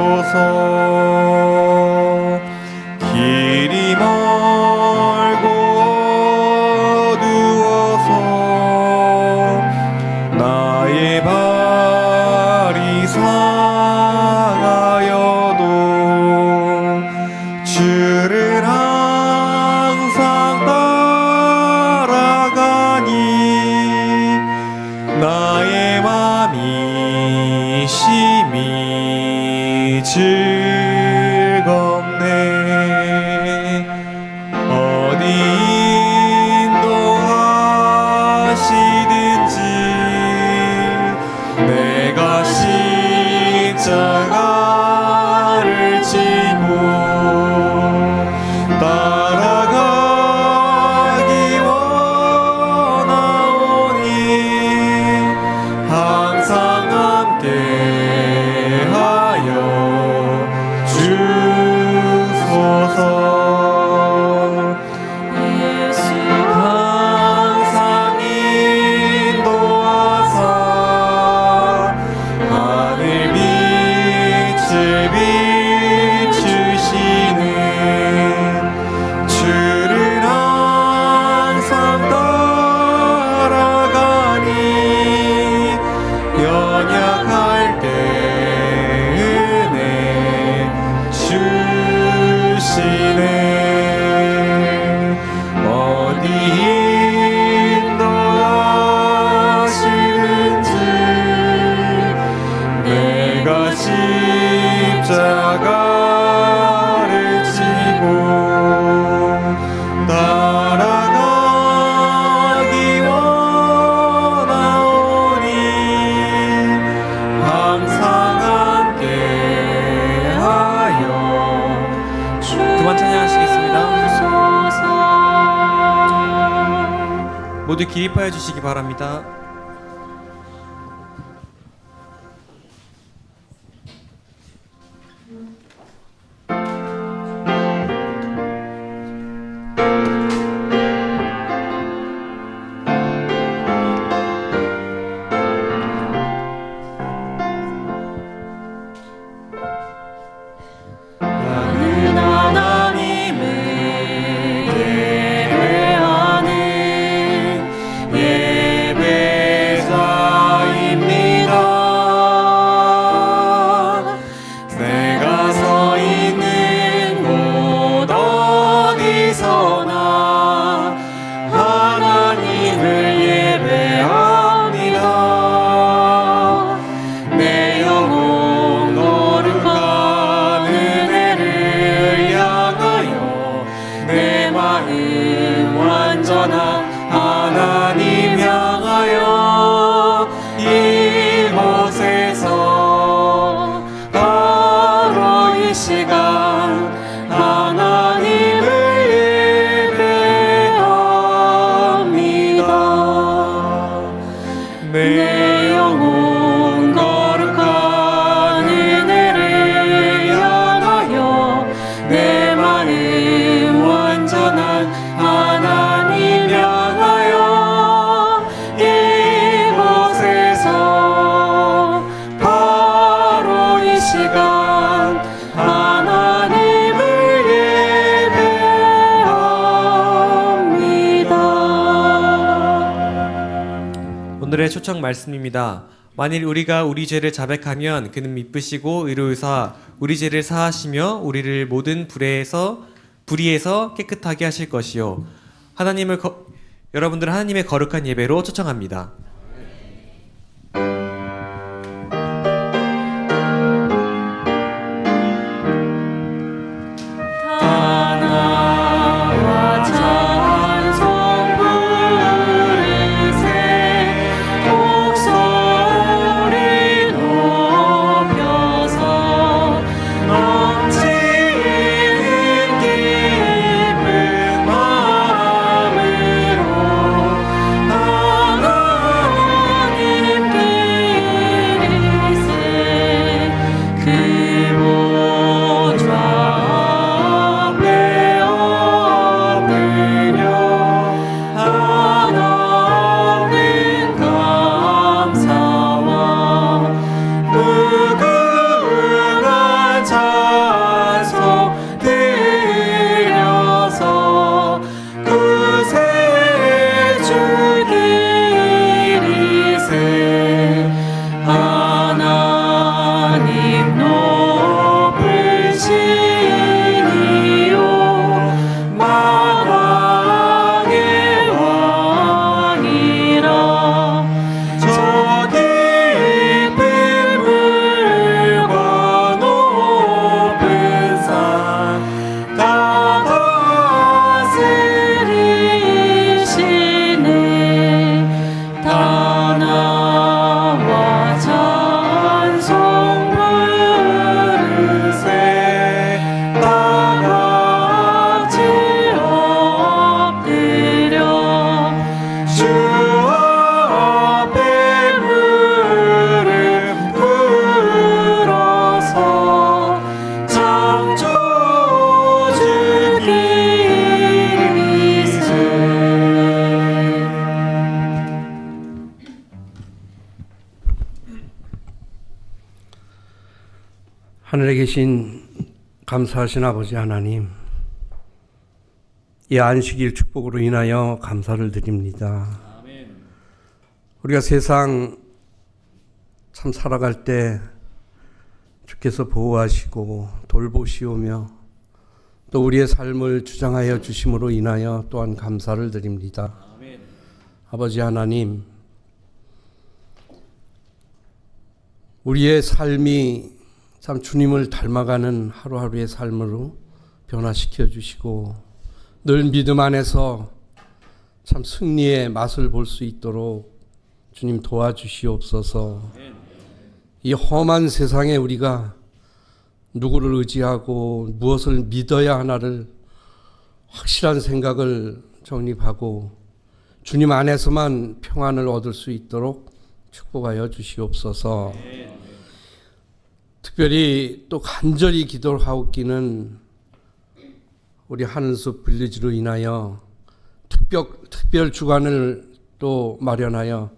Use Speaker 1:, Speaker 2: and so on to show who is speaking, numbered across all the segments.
Speaker 1: 주소서. 길이 멀고 어두워서 나의 발이 상하여도 주를 항상 따라가니 나의 맘이 심히 즐겁네. 어디 인도하시든지 내가 십자가를 지고 따라가기 원하오니 항상 함께하여 주소서. 항상 인도하사 하늘 빛을 비추시는 주를 항상 따라가니 연약할 때 은혜 주시네. 어디 인도하시는지 내가 십자가를 지고 따라가기 원하오니 항상 함께하여 그만 찬양하시겠습니다. 모두 기립하여 주시기 바랍니다. 나는 하나님을 예배하는 예배자입니다. 내가 서 있는 곳 어디서나 하나님을 예배합니다. 내 영혼 거룩한 은혜를 향하여 내 마음 완전한 하나님 향하여 이곳에서 바로 이 시간 하나님을 예배합니다. 내 영혼 거룩한 은혜를 향하여 내 마음 완전한 하나님 향하여 이곳에서 바로 이 시간 하나님을 예배합니다. 오늘의 초청 말씀입니다. 만일 우리가 우리 죄를 자백하면 그는 미쁘시고 의로우사 우리 죄를 사하시며 우리를 모든 불의에서 깨끗하게 하실 것이요. 여러분들 하나님의 거룩한 예배로 초청합니다.
Speaker 2: 나와 찬송 부르세 목소리 높여서 넘치는 기쁜 마음으로 하나님
Speaker 3: 살아계신 감사하신 아버지 하나님, 이 안식일 축복으로 인하여 감사를 드립니다. 우리가 세상 참 살아갈 때 주께서 보호하시고 돌보시오며 또 우리의 삶을 주장하여 주심으로 인하여 또한 감사를 드립니다. 아버지 하나님, 우리의 삶이 참 주님을 닮아가는 하루하루의 삶으로 변화시켜 주시고 늘 믿음 안에서 참 승리의 맛을 볼 수 있도록 주님 도와주시옵소서. 이 험한 세상에 우리가 누구를 의지하고 무엇을 믿어야 하나를 확실한 생각을 정립하고 주님 안에서만 평안을 얻을 수 있도록 축복하여 주시옵소서. 특별히 또 간절히 기도하옵기는 우리 하늘숲 빌리지로 인하여 특별 주간을 또 마련하여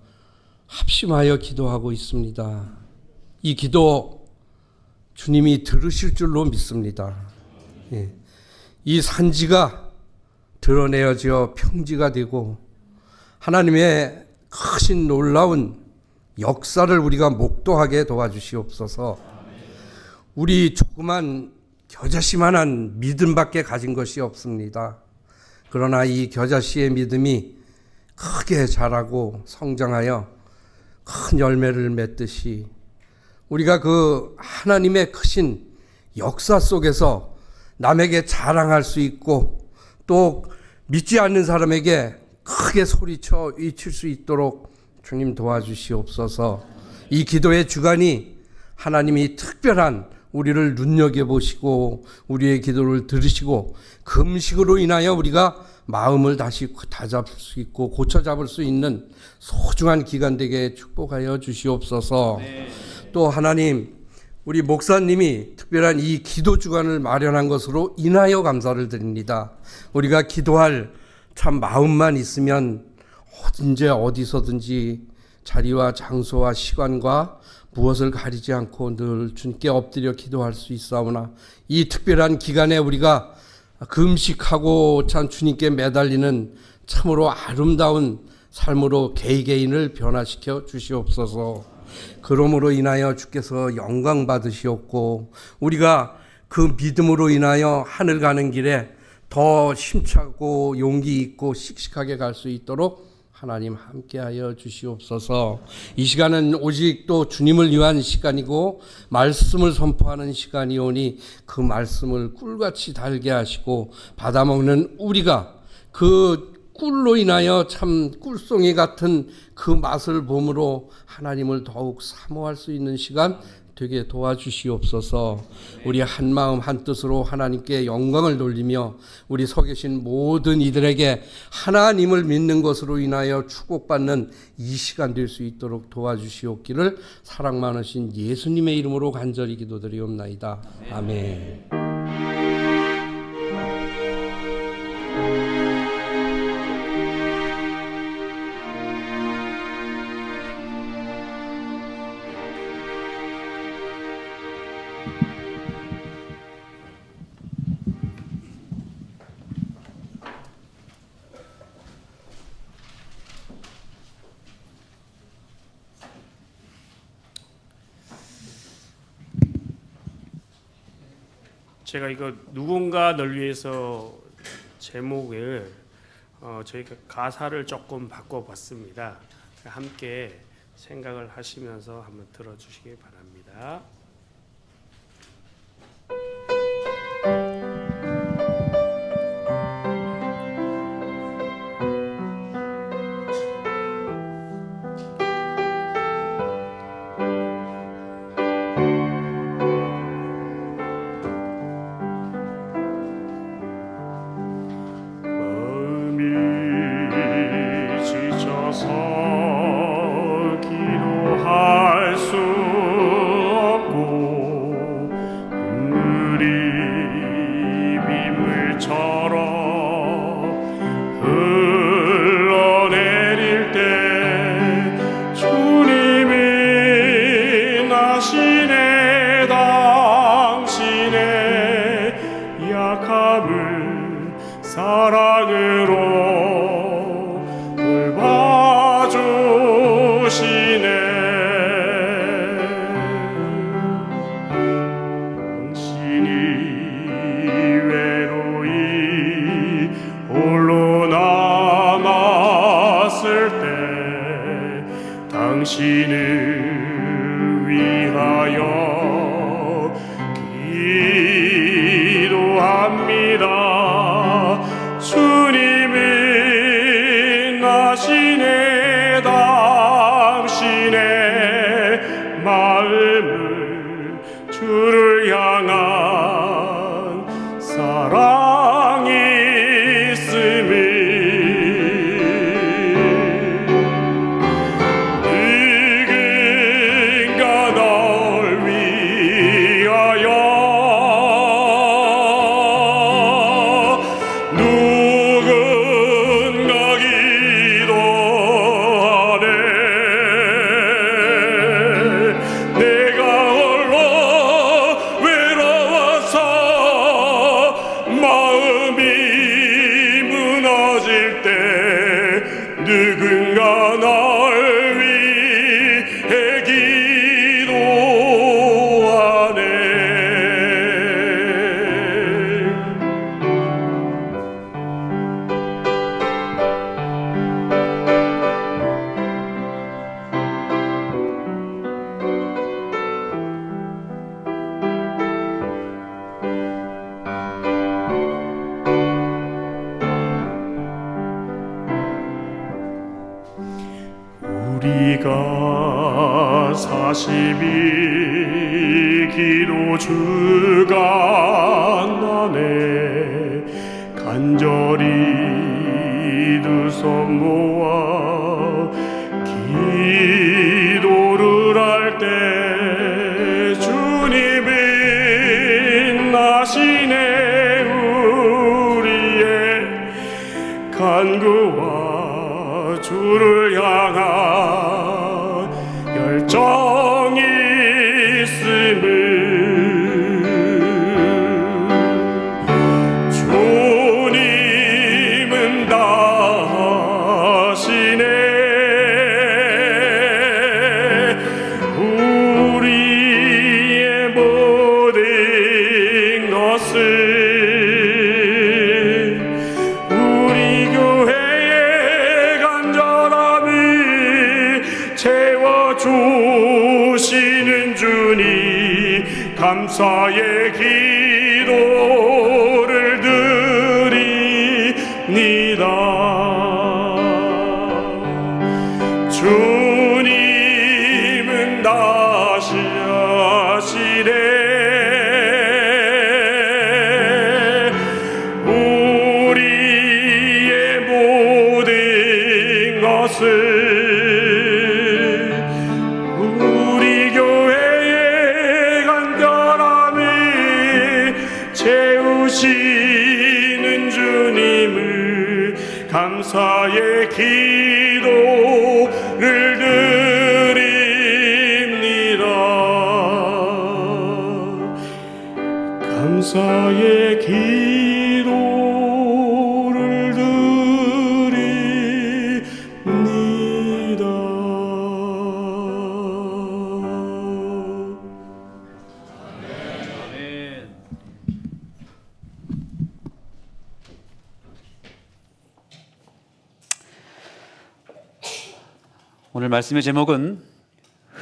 Speaker 3: 합심하여 기도하고 있습니다. 이 기도 주님이 들으실 줄로 믿습니다. 이 산지가 드러내어져 평지가 되고 하나님의 크신 놀라운 역사를 우리가 목도하게 도와주시옵소서. 우리 조그만 겨자씨만한 믿음밖에 가진 것이 없습니다. 그러나 이 겨자씨의 믿음이 크게 자라고 성장하여 큰 열매를 맺듯이 우리가 그 하나님의 크신 역사 속에서 남에게 자랑할 수 있고 또 믿지 않는 사람에게 크게 소리쳐 외칠 수 있도록 주님 도와주시옵소서. 이 기도의 주간이 하나님이 특별한 우리를 눈여겨보시고 우리의 기도를 들으시고 금식으로 인하여 우리가 마음을 다시 다잡을 수 있고 고쳐잡을 수 있는 소중한 기간 되게 축복하여 주시옵소서. 또 하나님, 우리 목사님이 특별한 이 기도 주간을 마련한 것으로 인하여 감사를 드립니다. 우리가 기도할 참 마음만 있으면 언제 어디서든지 자리와 장소와 시간과 무엇을 가리지 않고 늘 주님께 엎드려 기도할 수 있사오나 이 특별한 기간에 우리가 금식하고 참 주님께 매달리는 참으로 아름다운 삶으로 개개인을 변화시켜 주시옵소서. 그러므로 인하여 주께서 영광 받으시옵고 우리가 그 믿음으로 인하여 하늘 가는 길에 더 힘차고 용기 있고 씩씩하게 갈 수 있도록 하나님 함께하여 주시옵소서. 이 시간은 오직 또 주님을 위한 시간이고 말씀을 선포하는 시간이오니 그 말씀을 꿀같이 달게 하시고 받아먹는 우리가 그 꿀로 인하여 참 꿀송이 같은 그 맛을 봄으로 하나님을 더욱 사모할 수 있는 시간 되게 도와주시옵소서. 우리 한 마음 한 뜻으로 하나님께 영광을 돌리며 우리 서 계신 모든 이들에게 하나님을 믿는 것으로 인하여 축복받는 이 시간 될 수 있도록 도와주시옵기를 사랑 많으신 예수님의 이름으로 간절히 기도드리옵나이다. 아멘.
Speaker 4: 제가 이거 누군가 널 위해서 제목을 저희가 가사를 조금 바꿔봤습니다. 함께 생각을 하시면서 한번 들어주시기 바랍니다.
Speaker 2: 기도할 수 없고
Speaker 4: 약함을 사랑으로 돌봐주시네. 당신이 외로이 홀로 남았을 때 당신을 위하여 기도합니다. 주님은 아시네. 당신의 마음을 주를 향한 사랑이 있음을 누군가 널 위하여 누군가 기도하네. 내가 홀로 외로워서 마음이 무너질 때 누군가 널 위해 기도하네. 우리가 40일 기도 주간 안에 간절히 두 손 모아 기도를 할 때 주님은 아시네. 우리의 간구와 주를 향한 열정이 있음을 주님은 다 아시네. 우리의 모든 것을 우리 교회의 간절함을 채워주시는 주님 감사의 기도를 드립니다. 주님은 다시 하시네. 우리의 모든 것을 우리 교회의 간절함을 채우시는 주님을 감사의 기도를 드립니다. 감사의 기도를 드립니다.
Speaker 2: 오늘 말씀의 제목은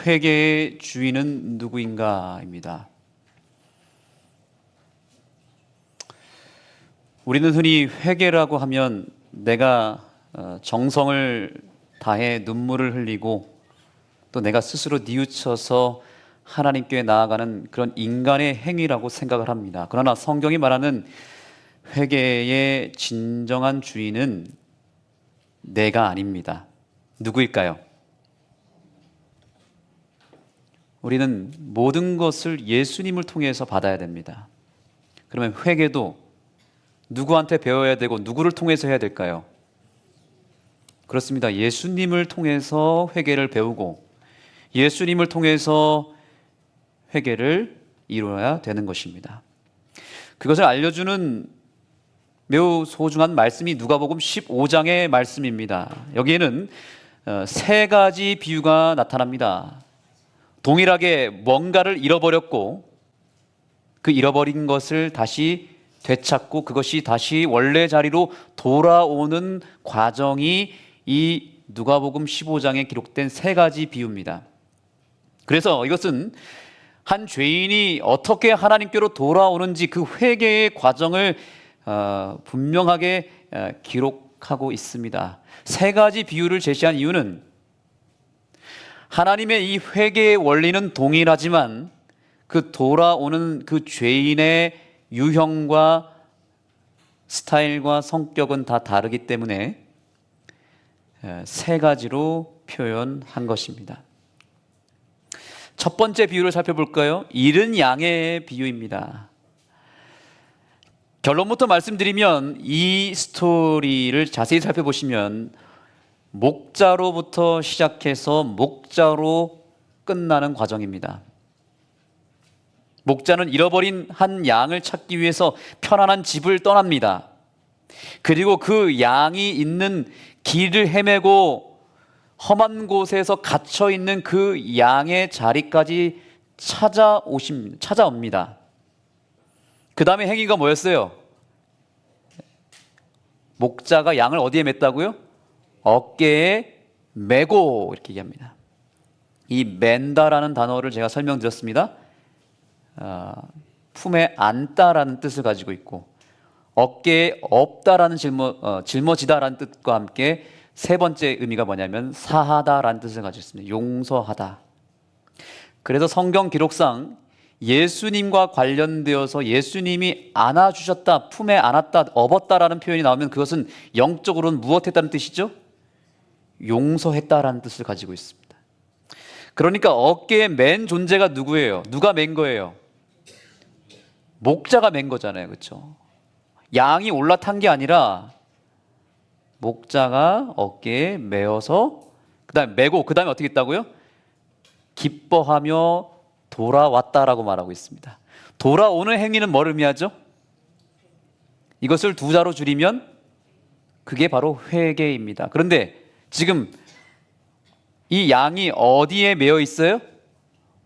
Speaker 2: 회개의 주인은 누구인가입니다. 우리는 흔히 회개라고 하면 내가 정성을 다해 눈물을 흘리고 또 내가 스스로 뉘우쳐서 하나님께 나아가는 그런 인간의 행위라고 생각을 합니다. 그러나 성경이 말하는 회개의 진정한 주인은 내가 아닙니다. 누구일까요? 우리는 모든 것을 예수님을 통해서 받아야 됩니다. 그러면 회개도 누구한테 배워야 되고 누구를 통해서 해야 될까요? 그렇습니다. 예수님을 통해서 회개를 배우고 예수님을 통해서 회개를 이루어야 되는 것입니다. 그것을 알려주는 매우 소중한 말씀이 누가복음 15장의 말씀입니다. 여기에는 세 가지 비유가 나타납니다. 동일하게 뭔가를 잃어버렸고 그 잃어버린 것을 다시 되찾고 그것이 다시 원래 자리로 돌아오는 과정이 이 누가복음 15장에 기록된 세 가지 비유입니다. 그래서 이것은 한 죄인이 어떻게 하나님께로 돌아오는지 그 회개의 과정을 분명하게 기록하고 있습니다. 세 가지 비유를 제시한 이유는 하나님의 이 회개의 원리는 동일하지만 그 돌아오는 그 죄인의 유형과 스타일과 성격은 다 다르기 때문에 세 가지로 표현한 것입니다. 첫 번째 비유를 살펴볼까요? 잃은 양의 비유입니다. 결론부터 말씀드리면 이 스토리를 자세히 살펴보시면 목자로부터 시작해서 목자로 끝나는 과정입니다. 목자는 잃어버린 한 양을 찾기 위해서 편안한 집을 떠납니다. 그리고 그 양이 있는 길을 헤매고 험한 곳에서 갇혀 있는 그 양의 자리까지 찾아옵니다. 그 다음에 행위가 뭐였어요? 목자가 양을 어디에 맸다고요? 어깨에 메고 이렇게 얘기합니다. 이 맨다라는 단어를 제가 설명드렸습니다. 품에 안다라는 뜻을 가지고 있고 어깨에 업다라는 짊어지다라는 뜻과 함께 세 번째 의미가 뭐냐면 사하다라는 뜻을 가지고 있습니다. 용서하다. 그래서 성경 기록상 예수님과 관련되어서 예수님이 안아주셨다, 품에 안았다, 업었다라는 표현이 나오면 그것은 영적으로는 무엇했다는 뜻이죠? 용서했다라는 뜻을 가지고 있습니다. 그러니까 어깨에 맨 존재가 누구예요? 누가 맨 거예요? 목자가 맨 거잖아요. 그렇죠? 양이 올라탄 게 아니라 목자가 어깨에 메어서 그다음에 메고 그다음에 어떻게 했다고요? 기뻐하며 돌아왔다라고 말하고 있습니다. 돌아오는 행위는 뭘 의미하죠? 이것을 두 자로 줄이면 그게 바로 회개입니다. 그런데 지금 이 양이 어디에 메어 있어요?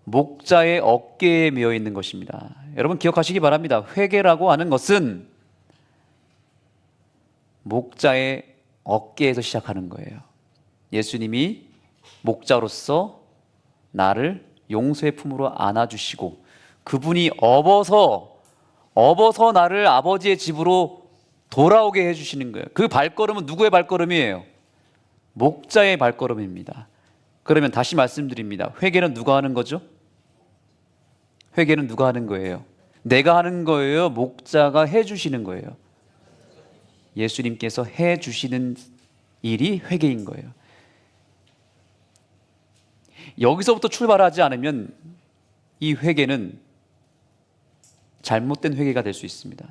Speaker 2: 목자의 어깨에 메어 있는 것입니다. 여러분 기억하시기 바랍니다. 회개라고 하는 것은 목자의 어깨에서 시작하는 거예요. 예수님이 목자로서 나를 용서의 품으로 안아주시고 그분이 업어서 나를 아버지의 집으로 돌아오게 해주시는 거예요. 그 발걸음은 누구의 발걸음이에요? 목자의 발걸음입니다. 그러면 다시 말씀드립니다. 회개는 누가 하는 거죠? 회개는 누가 하는 거예요? 내가 하는 거예요? 목자가 해주시는 거예요? 예수님께서 해주시는 일이 회개인 거예요. 여기서부터 출발하지 않으면 이 회개는 잘못된 회개가 될 수 있습니다.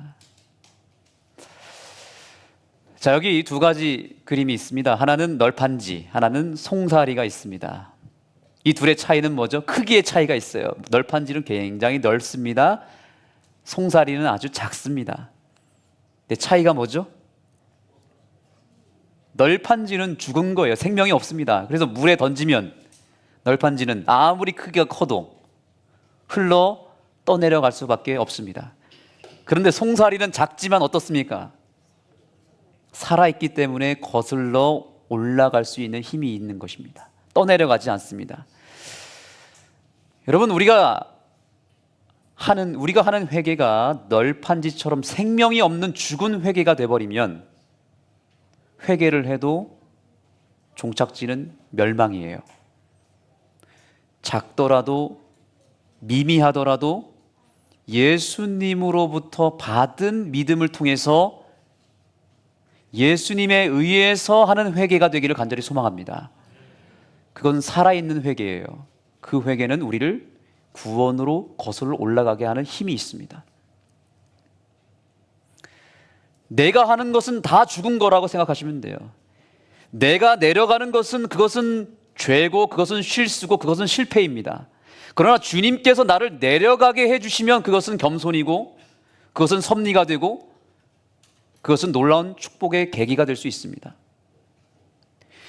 Speaker 2: 자, 여기 두 가지 그림이 있습니다. 하나는 널판지, 하나는 송사리가 있습니다. 이 둘의 차이는 뭐죠? 크기의 차이가 있어요. 널판지는 굉장히 넓습니다. 송사리는 아주 작습니다. 근데 차이가 뭐죠? 널판지는 죽은 거예요. 생명이 없습니다. 그래서 물에 던지면 널판지는 아무리 크기가 커도 흘러 떠내려갈 수밖에 없습니다. 그런데 송사리는 작지만 어떻습니까? 살아있기 때문에 거슬러 올라갈 수 있는 힘이 있는 것입니다. 떠내려가지 않습니다. 여러분 우리가 하는 회개가 널판지처럼 생명이 없는 죽은 회개가 돼버리면 회개를 해도 종착지는 멸망이에요. 작더라도 미미하더라도 예수님으로부터 받은 믿음을 통해서 예수님에 의해서 하는 회개가 되기를 간절히 소망합니다. 그건 살아있는 회개예요. 그 회개는 우리를 구원으로 거슬러 올라가게 하는 힘이 있습니다. 내가 하는 것은 다 죽은 거라고 생각하시면 돼요. 내가 내려가는 것은 그것은 죄고 그것은 실수고 그것은 실패입니다. 그러나 주님께서 나를 내려가게 해주시면 그것은 겸손이고 그것은 섭리가 되고 그것은 놀라운 축복의 계기가 될 수 있습니다.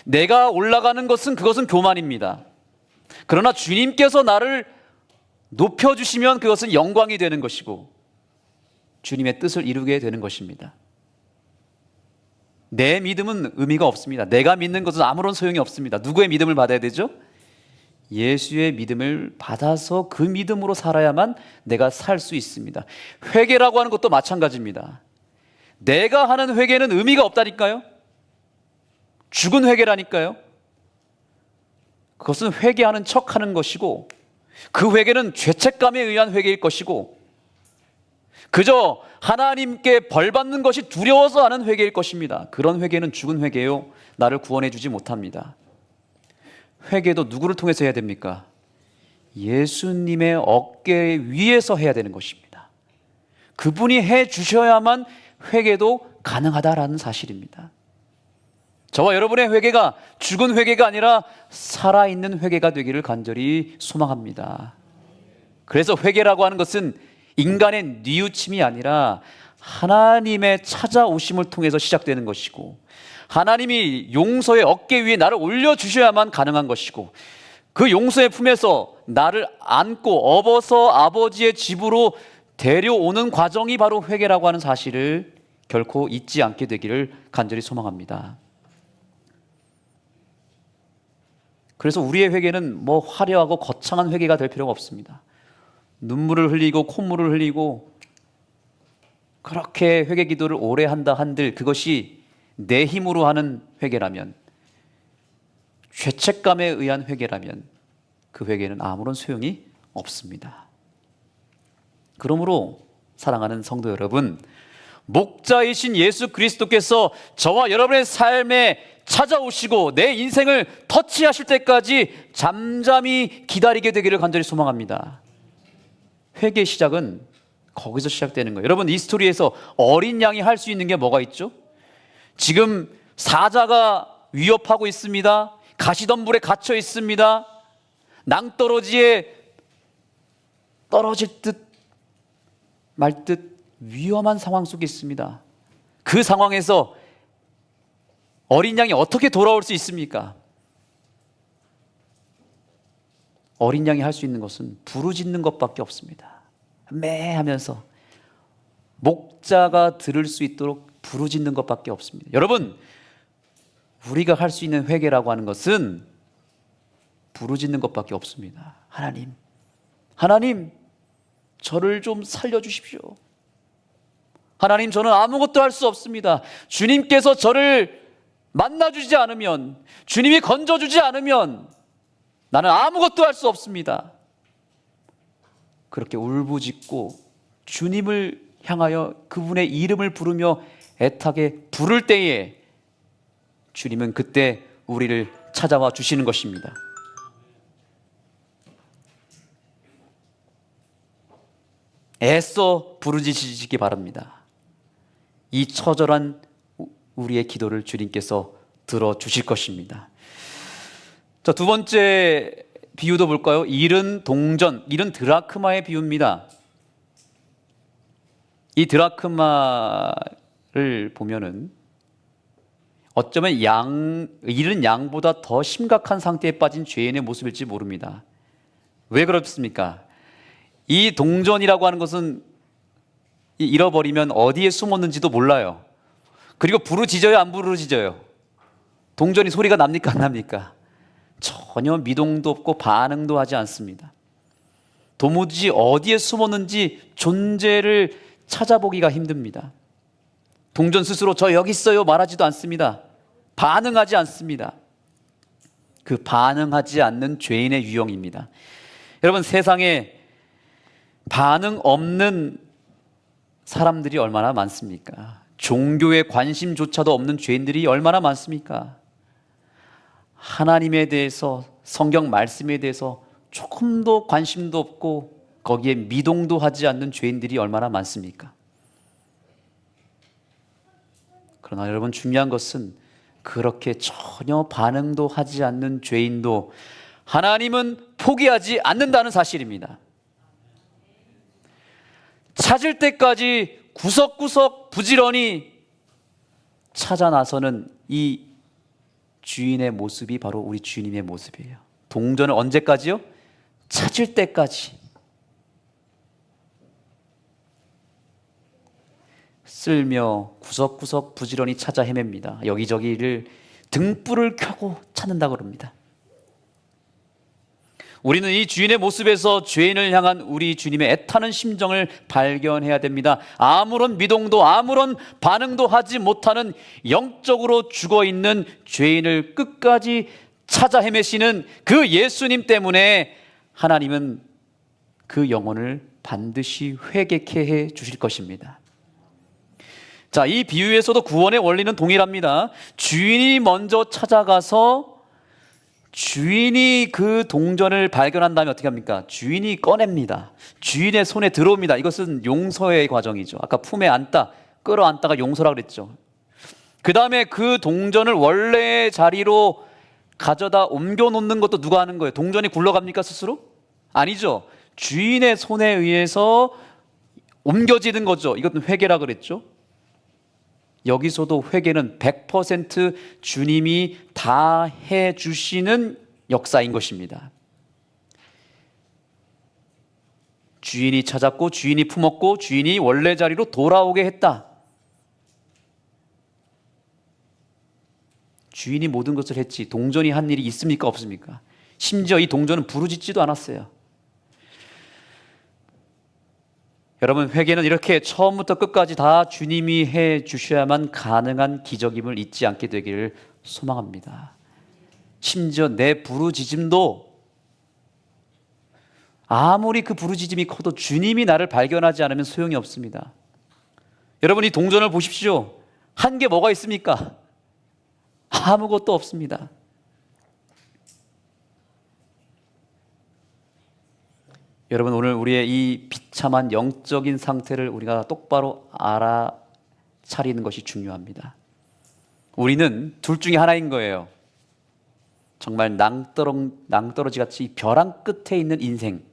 Speaker 2: 내가 올라가는 것은 그것은 교만입니다. 그러나 주님께서 나를 높여주시면 그것은 영광이 되는 것이고 주님의 뜻을 이루게 되는 것입니다. 내 믿음은 의미가 없습니다. 내가 믿는 것은 아무런 소용이 없습니다. 누구의 믿음을 받아야 되죠? 예수의 믿음을 받아서 그 믿음으로 살아야만 내가 살 수 있습니다. 회개라고 하는 것도 마찬가지입니다. 내가 하는 회개는 의미가 없다니까요. 죽은 회개라니까요. 그것은 회개하는 척하는 것이고 그 회개는 죄책감에 의한 회개일 것이고 그저 하나님께 벌받는 것이 두려워서 하는 회개일 것입니다. 그런 회개는 죽은 회개요. 나를 구원해 주지 못합니다. 회개도 누구를 통해서 해야 됩니까? 예수님의 어깨 위에서 해야 되는 것입니다. 그분이 해 주셔야만 회개도 가능하다라는 사실입니다. 저와 여러분의 회개가 죽은 회개가 아니라 살아있는 회개가 되기를 간절히 소망합니다. 그래서 회개라고 하는 것은 인간의 뉘우침이 아니라 하나님의 찾아오심을 통해서 시작되는 것이고 하나님이 용서의 어깨 위에 나를 올려주셔야만 가능한 것이고 그 용서의 품에서 나를 안고 업어서 아버지의 집으로 데려오는 과정이 바로 회개라고 하는 사실을 결코 잊지 않게 되기를 간절히 소망합니다. 그래서 우리의 회개는 뭐 화려하고 거창한 회개가 될 필요가 없습니다. 눈물을 흘리고 콧물을 흘리고 그렇게 회개 기도를 오래 한다 한들 그것이 내 힘으로 하는 회개라면 죄책감에 의한 회개라면 그 회개는 아무런 소용이 없습니다. 그러므로 사랑하는 성도 여러분, 목자이신 예수 그리스도께서 저와 여러분의 삶에 찾아오시고 내 인생을 터치하실 때까지 잠잠히 기다리게 되기를 간절히 소망합니다. 회개의 시작은 거기서 시작되는 거예요. 여러분, 이 스토리에서 어린 양이 할 수 있는 게 뭐가 있죠? 지금 사자가 위협하고 있습니다. 가시덤불에 갇혀 있습니다. 낭떠러지에 떨어질 듯 말 듯 위험한 상황 속에 있습니다. 그 상황에서 어린 양이 어떻게 돌아올 수 있습니까? 어린 양이 할 수 있는 것은 부르짖는 것밖에 없습니다. 매하면서 목자가 들을 수 있도록 부르짖는 것밖에 없습니다. 여러분, 우리가 할 수 있는 회개라고 하는 것은 부르짖는 것밖에 없습니다. 하나님, 저를 좀 살려주십시오. 하나님, 저는 아무것도 할 수 없습니다. 주님께서 저를 만나주지 않으면, 주님이 건져주지 않으면 나는 아무것도 할 수 없습니다. 그렇게 울부짖고 주님을 향하여 그분의 이름을 부르며 애타게 부를 때에 주님은 그때 우리를 찾아와 주시는 것입니다. 애써 부르짖으시기 바랍니다. 이 처절한 우리의 기도를 주님께서 들어주실 것입니다. 자, 두 번째 비유도 볼까요? 잃은 동전, 잃은 드라크마의 비유입니다. 이 드라크마를 보면은 어쩌면 잃은 양보다 더 심각한 상태에 빠진 죄인의 모습일지 모릅니다. 왜 그렇습니까? 이 동전이라고 하는 것은 잃어버리면 어디에 숨었는지도 몰라요. 그리고 부르짖어요, 안 부르짖어요? 동전이 소리가 납니까, 안 납니까? 전혀 미동도 없고 반응도 하지 않습니다. 도무지 어디에 숨었는지 존재를 찾아보기가 힘듭니다. 동전 스스로 저 여기 있어요 말하지도 않습니다. 반응하지 않습니다. 그 반응하지 않는 죄인의 유형입니다. 여러분, 세상에 반응 없는 사람들이 얼마나 많습니까? 종교에 관심조차도 없는 죄인들이 얼마나 많습니까? 하나님에 대해서, 성경 말씀에 대해서 조금도 관심도 없고 거기에 미동도 하지 않는 죄인들이 얼마나 많습니까? 그러나 여러분, 중요한 것은 그렇게 전혀 반응도 하지 않는 죄인도 하나님은 포기하지 않는다는 사실입니다. 찾을 때까지 구석구석 부지런히 찾아 나서는 이 주인의 모습이 바로 우리 주님의 모습이에요. 동전을 언제까지요? 찾을 때까지. 쓸며 구석구석 부지런히 찾아 헤맵니다. 여기저기를 등불을 켜고 찾는다고 그럽니다. 우리는 이 주인의 모습에서 죄인을 향한 우리 주님의 애타는 심정을 발견해야 됩니다. 아무런 미동도 아무런 반응도 하지 못하는 영적으로 죽어있는 죄인을 끝까지 찾아 헤매시는 그 예수님 때문에 하나님은 그 영혼을 반드시 회개케 해 주실 것입니다. 자, 이 비유에서도 구원의 원리는 동일합니다. 주인이 먼저 찾아가서 주인이 그 동전을 발견한 다음에 어떻게 합니까? 주인이 꺼냅니다. 주인의 손에 들어옵니다. 이것은 용서의 과정이죠. 아까 품에 안다, 끌어안다가 용서라고 그랬죠. 그 다음에 그 동전을 원래의 자리로 가져다 옮겨 놓는 것도 누가 하는 거예요? 동전이 굴러갑니까 스스로? 아니죠. 주인의 손에 의해서 옮겨지는 거죠. 이것은 회개라 그랬죠. 여기서도 회개는 100% 주님이 다 해주시는 역사인 것입니다. 주인이 찾았고 주인이 품었고 주인이 원래 자리로 돌아오게 했다. 주인이 모든 것을 했지 동전이 한 일이 있습니까? 없습니까? 심지어 이 동전은 부르짖지도 않았어요. 여러분, 회개는 이렇게 처음부터 끝까지 다 주님이 해 주셔야만 가능한 기적임을 잊지 않게 되기를 소망합니다. 심지어 내 부르짖음도 아무리 그 부르짖음이 커도 주님이 나를 발견하지 않으면 소용이 없습니다. 여러분, 이 동전을 보십시오. 한 게 뭐가 있습니까? 아무것도 없습니다. 여러분, 오늘 우리의 이 비참한 영적인 상태를 우리가 똑바로 알아차리는 것이 중요합니다. 우리는 둘 중에 하나인 거예요. 정말 낭떠러지 같이 벼랑 끝에 있는 인생,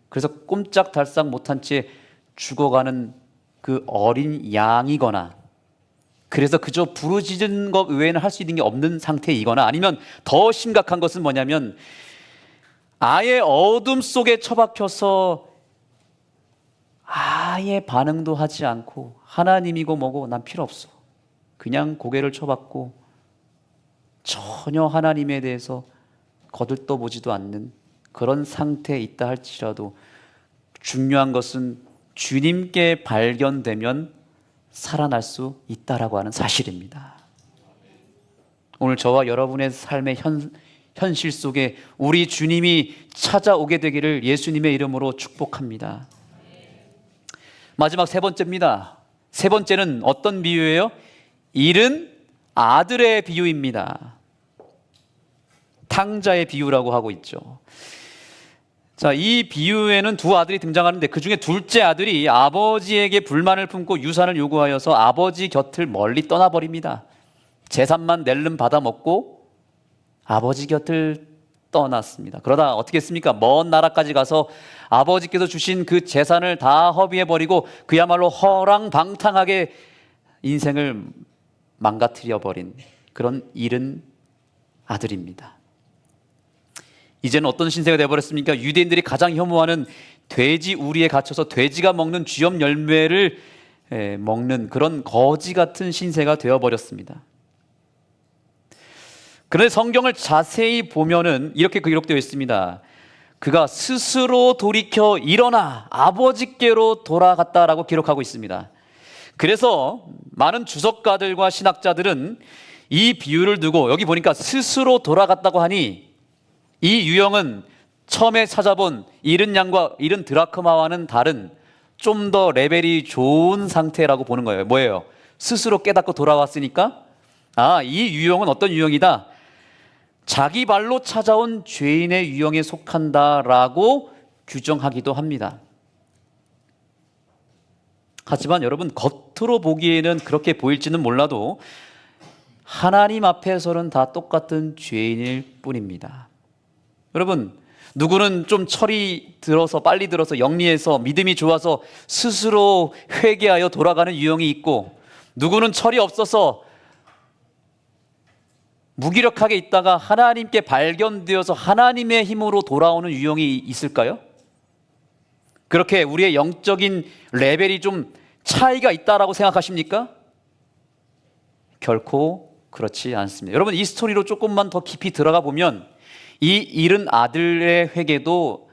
Speaker 2: 그래서 꼼짝달싹 못한 채 죽어가는 그 어린 양이거나, 그래서 그저 부르짖은 것 외에는 할 수 있는 게 없는 상태이거나, 아니면 더 심각한 것은 뭐냐면 아예 어둠 속에 처박혀서 아예 반응도 하지 않고 하나님이고 뭐고 난 필요 없어, 그냥 고개를 쳐박고 전혀 하나님에 대해서 거들떠보지도 않는 그런 상태에 있다 할지라도 중요한 것은 주님께 발견되면 살아날 수 있다라고 하는 사실입니다. 오늘 저와 여러분의 삶의 현실 속에 우리 주님이 찾아오게 되기를 예수님의 이름으로 축복합니다. 마지막 세 번째입니다. 세 번째는 어떤 비유예요? 잃은 아들의 비유입니다. 탕자의 비유라고 하고 있죠. 자, 이 비유에는 두 아들이 등장하는데 그 중에 둘째 아들이 아버지에게 불만을 품고 유산을 요구하여서 아버지 곁을 멀리 떠나버립니다. 재산만 낼름 받아먹고 아버지 곁을 떠났습니다. 그러다 어떻게 했습니까? 먼 나라까지 가서 아버지께서 주신 그 재산을 다 허비해버리고 그야말로 허랑방탕하게 인생을 망가뜨려버린 그런 잃은 아들입니다. 이제는 어떤 신세가 되어버렸습니까? 유대인들이 가장 혐오하는 돼지 우리에 갇혀서 돼지가 먹는 쥐염 열매를 먹는 그런 거지 같은 신세가 되어버렸습니다. 그런데 성경을 자세히 보면은 이렇게 기록되어 있습니다. 그가 스스로 돌이켜 일어나 아버지께로 돌아갔다라고 기록하고 있습니다. 그래서 많은 주석가들과 신학자들은 이 비유를 두고 여기 보니까 스스로 돌아갔다고 하니 이 유형은 처음에 찾아본 잃은 양과 잃은 드라크마와는 다른 좀 더 레벨이 좋은 상태라고 보는 거예요. 뭐예요? 스스로 깨닫고 돌아왔으니까 이 유형은 어떤 유형이다? 자기 발로 찾아온 죄인의 유형에 속한다라고 규정하기도 합니다. 하지만 여러분, 겉으로 보기에는 그렇게 보일지는 몰라도 하나님 앞에서는 다 똑같은 죄인일 뿐입니다. 여러분, 누구는 좀 철이 들어서 빨리 들어서 영리해서 믿음이 좋아서 스스로 회개하여 돌아가는 유형이 있고, 누구는 철이 없어서 무기력하게 있다가 하나님께 발견되어서 하나님의 힘으로 돌아오는 유형이 있을까요? 그렇게 우리의 영적인 레벨이 좀 차이가 있다라고 생각하십니까? 결코 그렇지 않습니다. 여러분, 이 스토리로 조금만 더 깊이 들어가 보면 이 잃은 아들의 회개도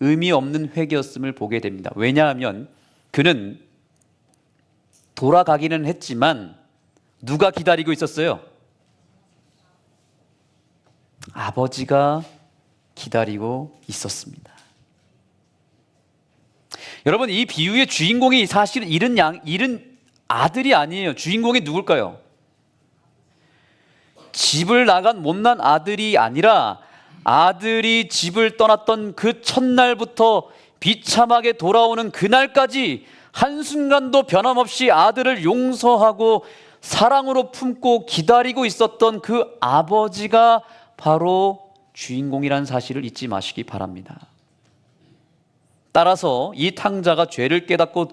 Speaker 2: 의미 없는 회개였음을 보게 됩니다. 왜냐하면 그는 돌아가기는 했지만 누가 기다리고 있었어요? 아버지가 기다리고 있었습니다. 여러분, 이 비유의 주인공이 사실 잃은 아들이 아니에요. 주인공이 누굴까요? 집을 나간 못난 아들이 아니라 아들이 집을 떠났던 그 첫날부터 비참하게 돌아오는 그날까지 한순간도 변함없이 아들을 용서하고 사랑으로 품고 기다리고 있었던 그 아버지가 바로 주인공이라는 사실을 잊지 마시기 바랍니다. 따라서 이 탕자가 죄를 깨닫고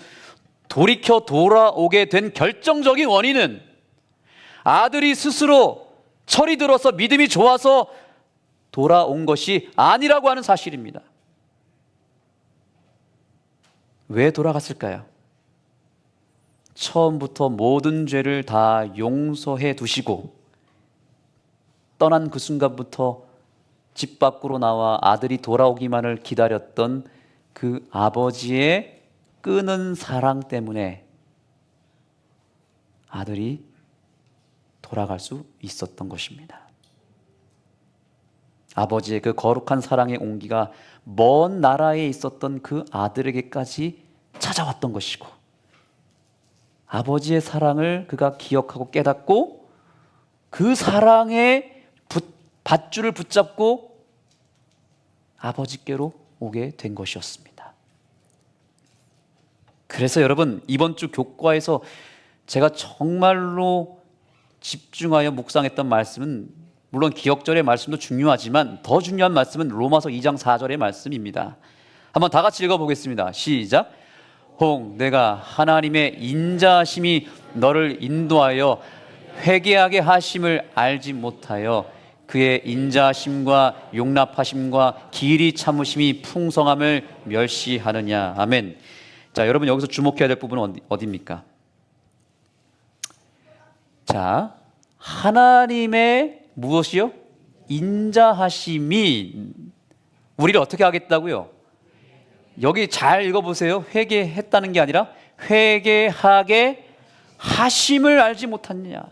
Speaker 2: 돌이켜 돌아오게 된 결정적인 원인은 아들이 스스로 철이 들어서 믿음이 좋아서 돌아온 것이 아니라고 하는 사실입니다. 왜 돌아갔을까요? 처음부터 모든 죄를 다 용서해 두시고 떠난 그 순간부터 집 밖으로 나와 아들이 돌아오기만을 기다렸던 그 아버지의 끄는 사랑 때문에 아들이 돌아갈 수 있었던 것입니다. 아버지의 그 거룩한 사랑의 온기가 먼 나라에 있었던 그 아들에게까지 찾아왔던 것이고, 아버지의 사랑을 그가 기억하고 깨닫고 그 사랑의 밧줄을 붙잡고 아버지께로 오게 된 것이었습니다. 그래서 여러분, 이번 주 교과에서 제가 정말로 집중하여 묵상했던 말씀은, 물론 기억절의 말씀도 중요하지만 더 중요한 말씀은 로마서 2장 4절의 말씀입니다. 한번 다 같이 읽어보겠습니다. 시작. 홍 내가 하나님의 인자하심이 너를 인도하여 회개하게 하심을 알지 못하여 그의 인자하심과 용납하심과 길이 참으심이 풍성함을 멸시하느냐. 아멘. 자, 여러분, 여기서 주목해야 될 부분은 어디입니까? 자, 하나님의 무엇이요? 인자하심이 우리를 어떻게 하겠다고요? 여기 잘 읽어보세요. 회개했다는 게 아니라 회개하게 하심을 알지 못하느냐.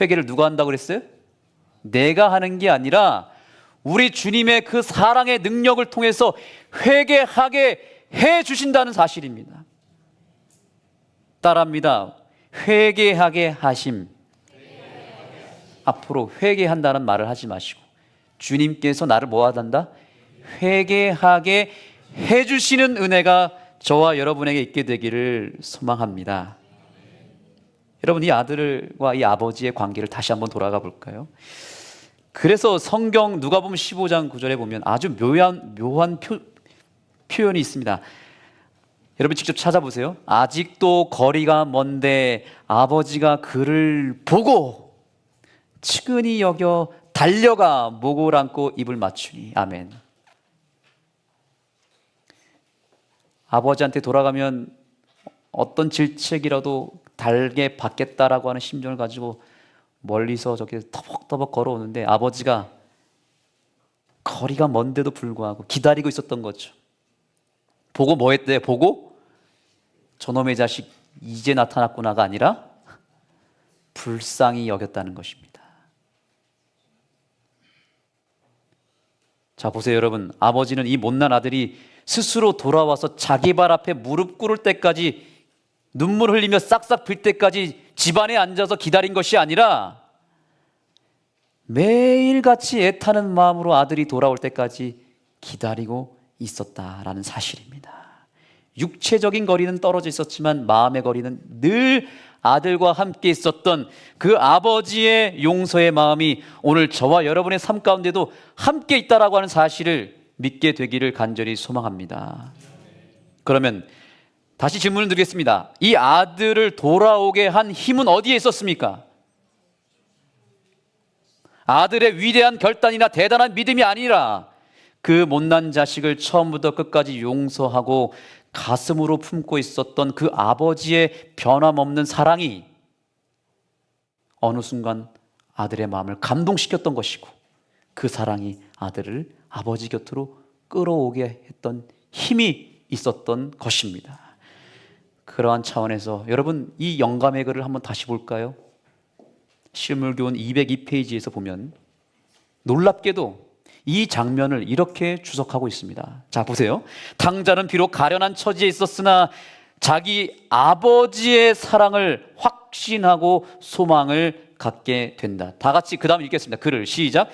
Speaker 2: 회개를 누가 한다고 그랬어요? 내가 하는 게 아니라 우리 주님의 그 사랑의 능력을 통해서 회개하게 해 주신다는 사실입니다. 따라합니다. 회개하게 하심. 앞으로 회개한다는 말을 하지 마시고 주님께서 나를 뭐 하단다? 회개하게 해 주시는 은혜가 저와 여러분에게 있게 되기를 소망합니다. 여러분, 이 아들과 이 아버지의 관계를 다시 한번 돌아가 볼까요? 그래서 성경 누가복음 15장 9절에 보면 아주 묘한 표현이 있습니다. 여러분 직접 찾아보세요. 아직도 거리가 먼데 아버지가 그를 보고 측은히 여겨 달려가 목을 안고 입을 맞추니. 아멘. 아버지한테 돌아가면 어떤 질책이라도 달게 받겠다라고 하는 심정을 가지고 멀리서 저렇게 터벅터벅 걸어오는데 아버지가 거리가 먼데도 불구하고 기다리고 있었던 거죠. 보고 뭐 했대요? 보고 저놈의 자식 이제 나타났구나가 아니라 불쌍히 여겼다는 것입니다. 자, 보세요 여러분. 아버지는 이 못난 아들이 스스로 돌아와서 자기 발 앞에 무릎 꿇을 때까지, 눈물 흘리며 싹싹 빌 때까지 집안에 앉아서 기다린 것이 아니라 매일같이 애타는 마음으로 아들이 돌아올 때까지 기다리고 있었다라는 사실입니다. 육체적인 거리는 떨어져 있었지만 마음의 거리는 늘 아들과 함께 있었던 그 아버지의 용서의 마음이 오늘 저와 여러분의 삶 가운데도 함께 있다라고 하는 사실을 믿게 되기를 간절히 소망합니다. 그러면 다시 질문을 드리겠습니다. 이 아들을 돌아오게 한 힘은 어디에 있었습니까? 아들의 위대한 결단이나 대단한 믿음이 아니라 그 못난 자식을 처음부터 끝까지 용서하고 가슴으로 품고 있었던 그 아버지의 변함없는 사랑이 어느 순간 아들의 마음을 감동시켰던 것이고, 그 사랑이 아들을 아버지 곁으로 끌어오게 했던 힘이 있었던 것입니다. 그러한 차원에서 여러분, 이 영감의 글을 한번 다시 볼까요? 실물교훈 202페이지에서 보면 놀랍게도 이 장면을 이렇게 주석하고 있습니다. 자, 보세요. 당자는 비록 가련한 처지에 있었으나 자기 아버지의 사랑을 확신하고 소망을 갖게 된다. 다 같이 그 다음 읽겠습니다. 그를, 시작.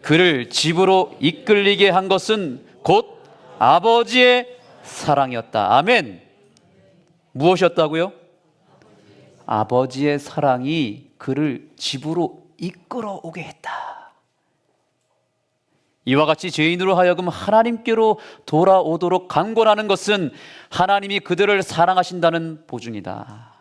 Speaker 2: 그를 집으로 이끌리게 한 것은 곧 아버지의 사랑이었다. 아멘. 무엇이었다고요? 아버지의 사랑이 그를 집으로 이끌어오게 했다. 이와 같이 죄인으로 하여금 하나님께로 돌아오도록 강권하는 것은 하나님이 그들을 사랑하신다는 보증이다.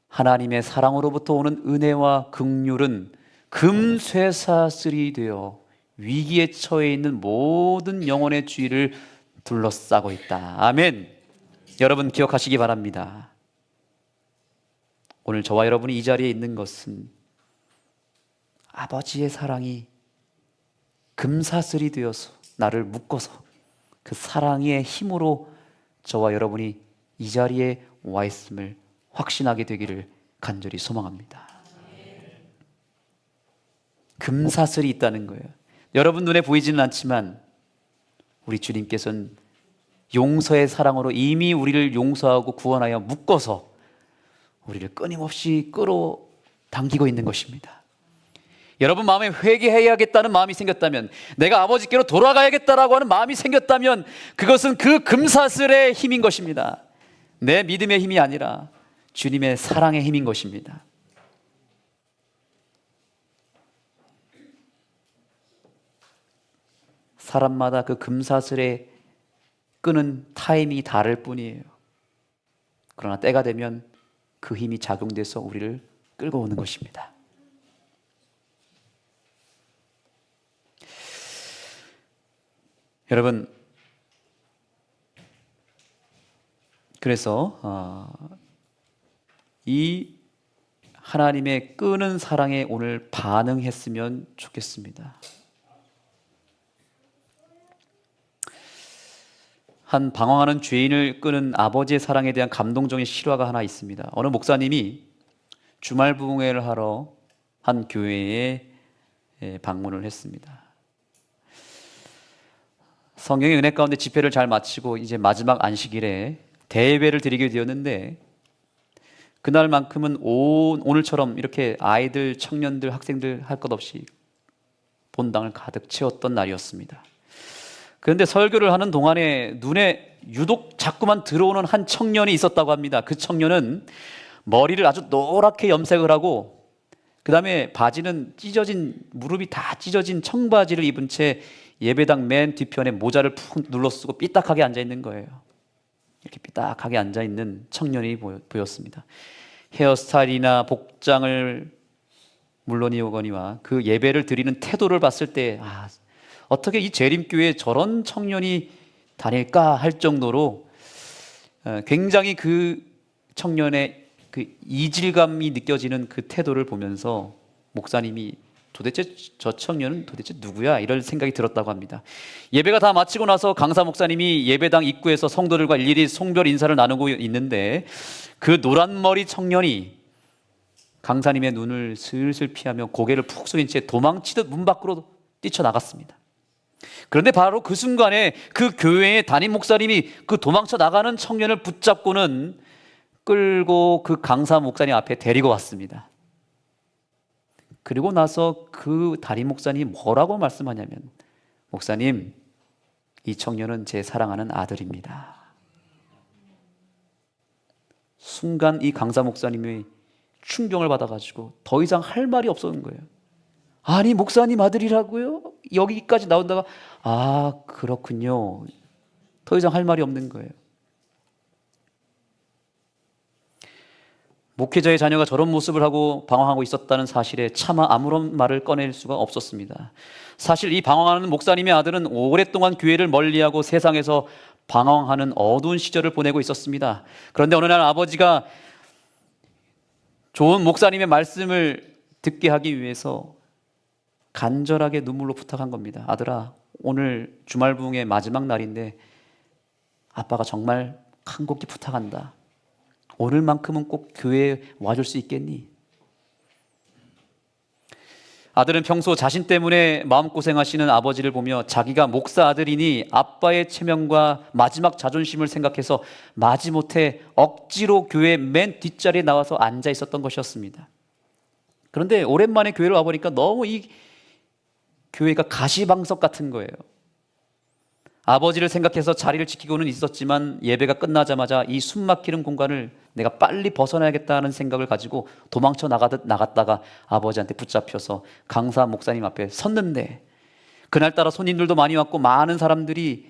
Speaker 2: 하나님의 사랑으로부터 오는 은혜와 긍휼은 금쇠사슬이 되어 위기에 처해 있는 모든 영혼의 주위를 둘러싸고 있다. 아멘. 여러분 기억하시기 바랍니다. 오늘 저와 여러분이 이 자리에 있는 것은 아버지의 사랑이 금사슬이 되어서 나를 묶어서 그 사랑의 힘으로 저와 여러분이 이 자리에 와 있음을 확신하게 되기를 간절히 소망합니다. 금사슬이 있다는 거예요. 여러분 눈에 보이지는 않지만 우리 주님께서는 용서의 사랑으로 이미 우리를 용서하고 구원하여 묶어서 우리를 끊임없이 끌어당기고 있는 것입니다. 여러분 마음에 회개해야겠다는 마음이 생겼다면, 내가 아버지께로 돌아가야겠다라고 하는 마음이 생겼다면 그것은 그 금사슬의 힘인 것입니다. 내 믿음의 힘이 아니라 주님의 사랑의 힘인 것입니다. 사람마다 그 금사슬에 끄는 타이밍이 다를 뿐이에요. 그러나 때가 되면 그 힘이 작용돼서 우리를 끌고 오는 것입니다. 여러분, 그래서 이 하나님의 끄는 사랑에 오늘 반응했으면 좋겠습니다. 한 방황하는 죄인을 끄는 아버지의 사랑에 대한 감동적인 실화가 하나 있습니다. 어느 목사님이 주말 부흥회를 하러 한 교회에 방문을 했습니다. 성경의 은혜 가운데 집회를 잘 마치고 이제 마지막 안식일에 대예배를 드리게 되었는데, 그날만큼은 오늘처럼 이렇게 아이들, 청년들, 학생들 할 것 없이 본당을 가득 채웠던 날이었습니다. 그런데 설교를 하는 동안에 눈에 유독 자꾸만 들어오는 한 청년이 있었다고 합니다. 그 청년은 머리를 아주 노랗게 염색을 하고, 그 다음에 바지는 무릎이 다 찢어진 청바지를 입은 채 예배당 맨 뒤편에 모자를 푹 눌러 쓰고 삐딱하게 앉아 있는 거예요. 이렇게 삐딱하게 앉아 있는 청년이 보였습니다. 헤어스타일이나 복장을 물론이오거니와 그 예배를 드리는 태도를 봤을 때, 어떻게 이 재림교회에 저런 청년이 다닐까 할 정도로 굉장히 그 청년의 그 이질감이 느껴지는 그 태도를 보면서 목사님이 도대체 저 청년은 도대체 누구야? 이런 생각이 들었다고 합니다. 예배가 다 마치고 나서 강사 목사님이 예배당 입구에서 성도들과 일일이 송별 인사를 나누고 있는데, 그 노란머리 청년이 강사님의 눈을 슬슬 피하며 고개를 푹 숙인 채 도망치듯 문 밖으로 뛰쳐나갔습니다. 그런데 바로 그 순간에 그 교회의 담임 목사님이 그 도망쳐 나가는 청년을 붙잡고는 끌고 그 강사 목사님 앞에 데리고 왔습니다. 그리고 나서 그 담임 목사님이 뭐라고 말씀하냐면, 목사님, 이 청년은 제 사랑하는 아들입니다. 순간 이 강사 목사님이 충격을 받아가지고 더 이상 할 말이 없었는 거예요. 아니 목사님 아들이라고요? 여기까지 나온다가 아 그렇군요. 더 이상 할 말이 없는 거예요. 목회자의 자녀가 저런 모습을 하고 방황하고 있었다는 사실에 차마 아무런 말을 꺼낼 수가 없었습니다. 사실 이 방황하는 목사님의 아들은 오랫동안 교회를 멀리하고 세상에서 방황하는 어두운 시절을 보내고 있었습니다. 그런데 어느 날 아버지가 좋은 목사님의 말씀을 듣게 하기 위해서 간절하게 눈물로 부탁한 겁니다. 아들아, 오늘 주말 부흥의 마지막 날인데 아빠가 정말 간곡히 부탁한다. 오늘만큼은 꼭 교회에 와줄 수 있겠니? 아들은 평소 자신 때문에 마음고생하시는 아버지를 보며 자기가 목사 아들이니 아빠의 체면과 마지막 자존심을 생각해서 마지못해 억지로 교회 맨 뒷자리에 나와서 앉아 있었던 것이었습니다. 그런데 오랜만에 교회를 와보니까 너무 이 교회가 가시방석 같은 거예요. 아버지를 생각해서 자리를 지키고는 있었지만 예배가 끝나자마자 이 숨막히는 공간을 내가 빨리 벗어나야겠다는 생각을 가지고 도망쳐 나갔다가 아버지한테 붙잡혀서 강사 목사님 앞에 섰는데, 그날따라 손님들도 많이 왔고 많은 사람들이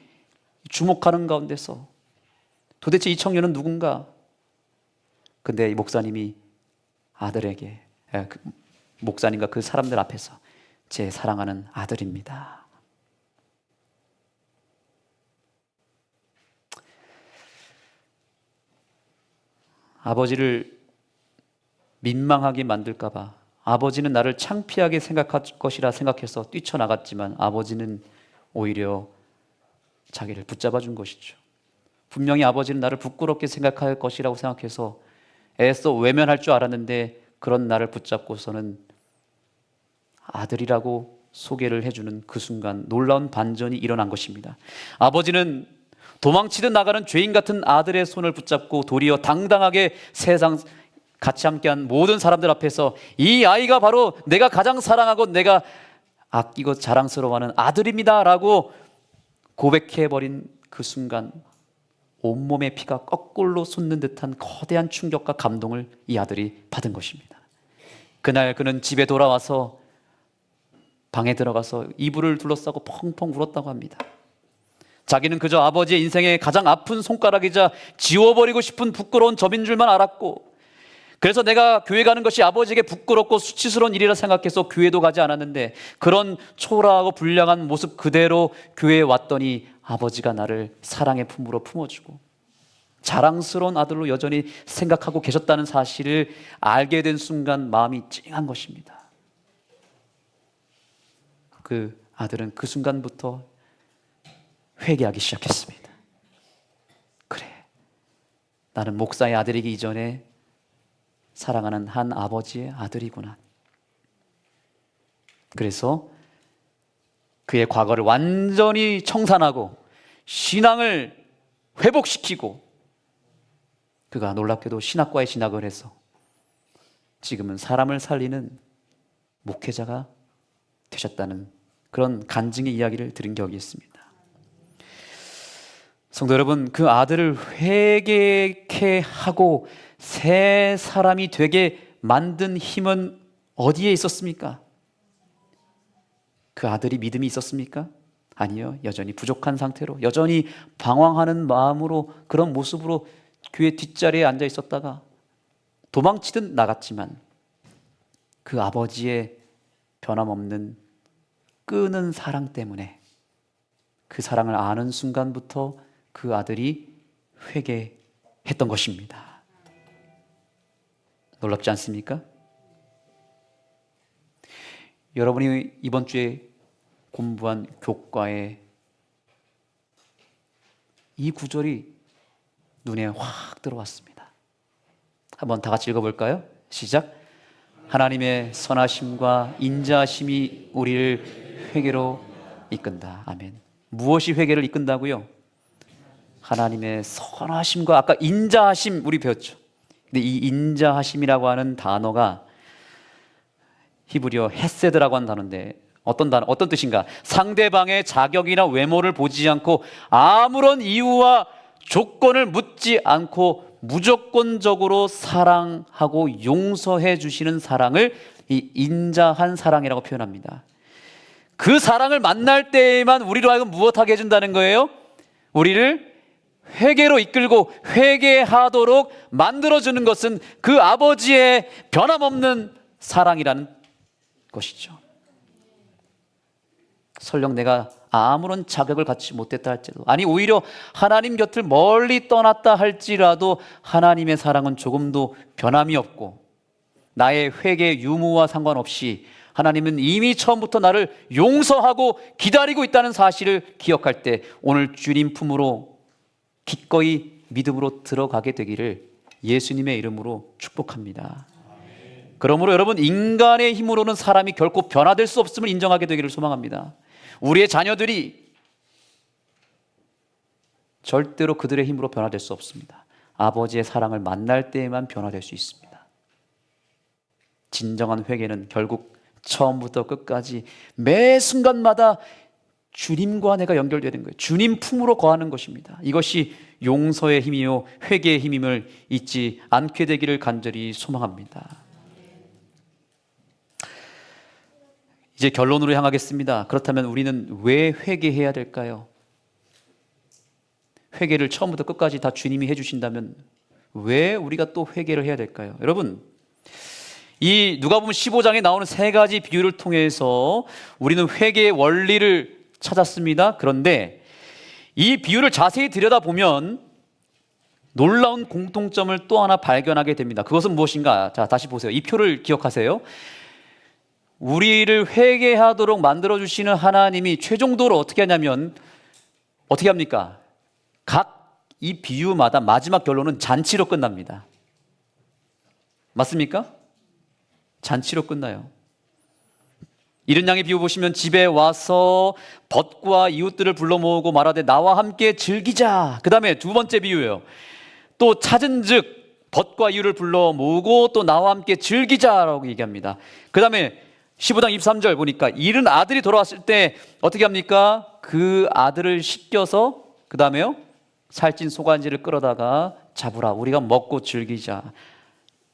Speaker 2: 주목하는 가운데서 도대체 이 청년은 누군가? 근데 이 목사님이 아들에게, 목사님과 그 사람들 앞에서 제 사랑하는 아들입니다. 아버지를 민망하게 만들까봐, 아버지는 나를 창피하게 생각할 것이라 생각해서 뛰쳐나갔지만 아버지는 오히려 자기를 붙잡아 준 것이죠. 분명히 아버지는 나를 부끄럽게 생각할 것이라고 생각해서 애써 외면할 줄 알았는데 그런 나를 붙잡고서는 아들이라고 소개를 해주는 그 순간 놀라운 반전이 일어난 것입니다. 아버지는 도망치듯 나가는 죄인 같은 아들의 손을 붙잡고 도리어 당당하게 세상 같이 함께한 모든 사람들 앞에서 이 아이가 바로 내가 가장 사랑하고 내가 아끼고 자랑스러워하는 아들입니다 라고 고백해버린 그 순간 온몸의 피가 거꾸로 솟는 듯한 거대한 충격과 감동을 이 아들이 받은 것입니다. 그날 그는 집에 돌아와서 방에 들어가서 이불을 둘러싸고 펑펑 울었다고 합니다. 자기는 그저 아버지의 인생의 가장 아픈 손가락이자 지워버리고 싶은 부끄러운 점인 줄만 알았고, 그래서 내가 교회 가는 것이 아버지에게 부끄럽고 수치스러운 일이라 생각해서 교회도 가지 않았는데 그런 초라하고 불량한 모습 그대로 교회에 왔더니 아버지가 나를 사랑의 품으로 품어주고 자랑스러운 아들로 여전히 생각하고 계셨다는 사실을 알게 된 순간 마음이 찡한 것입니다. 그 아들은 그 순간부터 회개하기 시작했습니다. 그래, 나는 목사의 아들이기 이전에 사랑하는 한 아버지의 아들이구나. 그래서 그의 과거를 완전히 청산하고 신앙을 회복시키고 그가 놀랍게도 신학과에 진학을 해서 지금은 사람을 살리는 목회자가 되셨다는 그런 간증의 이야기를 들은 적이 있습니다. 성도 여러분, 그 아들을 회개케 하고 새 사람이 되게 만든 힘은 어디에 있었습니까? 그 아들이 믿음이 있었습니까? 아니요. 여전히 부족한 상태로, 여전히 방황하는 마음으로, 그런 모습으로 교회 뒷자리에 앉아 있었다가 도망치듯 나갔지만 그 아버지의 변함없는 끄는 사랑 때문에, 그 사랑을 아는 순간부터 그 아들이 회개했던 것입니다. 놀랍지 않습니까? 여러분이 이번 주에 공부한 교과에 이 구절이 눈에 확 들어왔습니다. 한번 다 같이 읽어볼까요? 시작. 하나님의 선하심과 인자하심이 우리를 회개로 이끈다. 아멘. 무엇이 회개를 이끈다고요? 하나님의 선하심과 아까 인자하심 우리 배웠죠. 근데 이 인자하심이라고 하는 단어가 히브리어 헤세드라고 하는 단어인데 어떤 뜻인가? 상대방의 자격이나 외모를 보지 않고 아무런 이유와 조건을 묻지 않고 무조건적으로 사랑하고 용서해 주시는 사랑을 이 인자한 사랑이라고 표현합니다. 그 사랑을 만날 때에만 우리로 하여금 무엇하게 해준다는 거예요? 우리를 회개로 이끌고 회개하도록 만들어주는 것은 그 아버지의 변함없는 사랑이라는 것이죠. 설령 내가 아무런 자격을 갖지 못했다 할지라도, 아니 오히려 하나님 곁을 멀리 떠났다 할지라도 하나님의 사랑은 조금도 변함이 없고 나의 회개 유무와 상관없이 하나님은 이미 처음부터 나를 용서하고 기다리고 있다는 사실을 기억할 때 오늘 주님 품으로 기꺼이 믿음으로 들어가게 되기를 예수님의 이름으로 축복합니다. 그러므로 여러분, 인간의 힘으로는 사람이 결코 변화될 수 없음을 인정하게 되기를 소망합니다. 우리의 자녀들이 절대로 그들의 힘으로 변화될 수 없습니다. 아버지의 사랑을 만날 때에만 변화될 수 있습니다. 진정한 회개는 결국 처음부터 끝까지 매 순간마다 주님과 내가 연결되는 거예요. 주님 품으로 거하는 것입니다. 이것이 용서의 힘이요 회개의 힘임을 잊지 않게 되기를 간절히 소망합니다. 이제 결론으로 향하겠습니다. 그렇다면 우리는 왜 회개해야 될까요? 회개를 처음부터 끝까지 다 주님이 해주신다면 왜 우리가 또 회개를 해야 될까요? 여러분, 이 누가복음 15장에 나오는 세 가지 비유를 통해서 우리는 회개의 원리를 찾았습니다. 그런데 이 비유를 자세히 들여다보면 놀라운 공통점을 또 하나 발견하게 됩니다. 그것은 무엇인가? 자, 다시 보세요. 이 표를 기억하세요. 우리를 회개하도록 만들어주시는 하나님이 최종적으로 어떻게 하냐면 어떻게 합니까? 각 이 비유마다 마지막 결론은 잔치로 끝납니다. 맞습니까? 잔치로 끝나요. 이른 양의 비유 보시면 집에 와서 벗과 이웃들을 불러 모으고 말하되 나와 함께 즐기자. 그 다음에 두 번째 비유예요. 또 찾은즉 벗과 이웃을 불러 모으고 또 나와 함께 즐기자라고 얘기합니다. 그 다음에 15장 23절 보니까 잃은 아들이 돌아왔을 때 어떻게 합니까? 그 아들을 씻겨서 그 다음에요 살찐 소간지를 끌어다가 잡으라. 우리가 먹고 즐기자.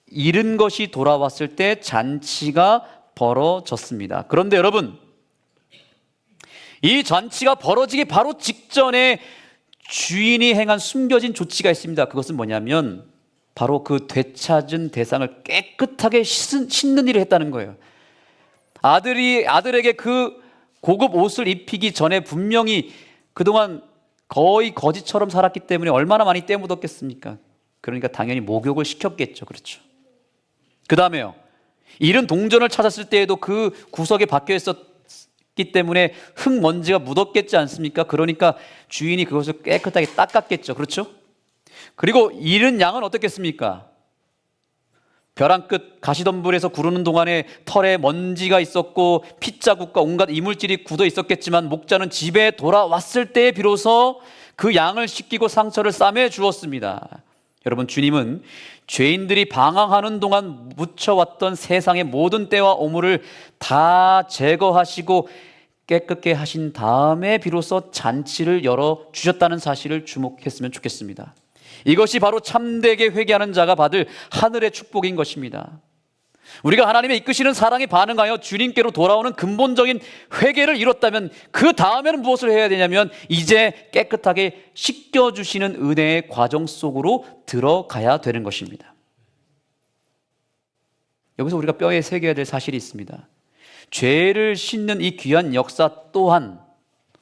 Speaker 2: 잃은 것이 돌아왔을 때 잔치가 벌어졌습니다. 그런데 여러분, 이 잔치가 벌어지기 바로 직전에 주인이 행한 숨겨진 조치가 있습니다. 그것은 뭐냐면 바로 그 되찾은 대상을 깨끗하게 씻는 일을 했다는 거예요. 아들에게 그 고급 옷을 입히기 전에 분명히 그동안 거의 거지처럼 살았기 때문에 얼마나 많이 때 묻었겠습니까? 그러니까 당연히 목욕을 시켰겠죠. 그렇죠. 그 다음에요, 잃은 동전을 찾았을 때에도 그 구석에 박혀 있었기 때문에 흙먼지가 묻었겠지 않습니까? 그러니까 주인이 그것을 깨끗하게 닦았겠죠. 그렇죠? 그리고 잃은 양은 어떻겠습니까? 벼랑 끝 가시덤불에서 구르는 동안에 털에 먼지가 있었고 핏자국과 온갖 이물질이 굳어 있었겠지만 목자는 집에 돌아왔을 때 비로소 그 양을 씻기고 상처를 싸매 주었습니다. 여러분, 주님은 죄인들이 방황하는 동안 묻혀왔던 세상의 모든 때와 오물을 다 제거하시고 깨끗게 하신 다음에 비로소 잔치를 열어주셨다는 사실을 주목했으면 좋겠습니다. 이것이 바로 참되게 회개하는 자가 받을 하늘의 축복인 것입니다. 우리가 하나님의 이끄시는 사랑에 반응하여 주님께로 돌아오는 근본적인 회개를 이뤘다면 그 다음에는 무엇을 해야 되냐면 이제 깨끗하게 씻겨주시는 은혜의 과정 속으로 들어가야 되는 것입니다. 여기서 우리가 뼈에 새겨야 될 사실이 있습니다. 죄를 씻는 이 귀한 역사 또한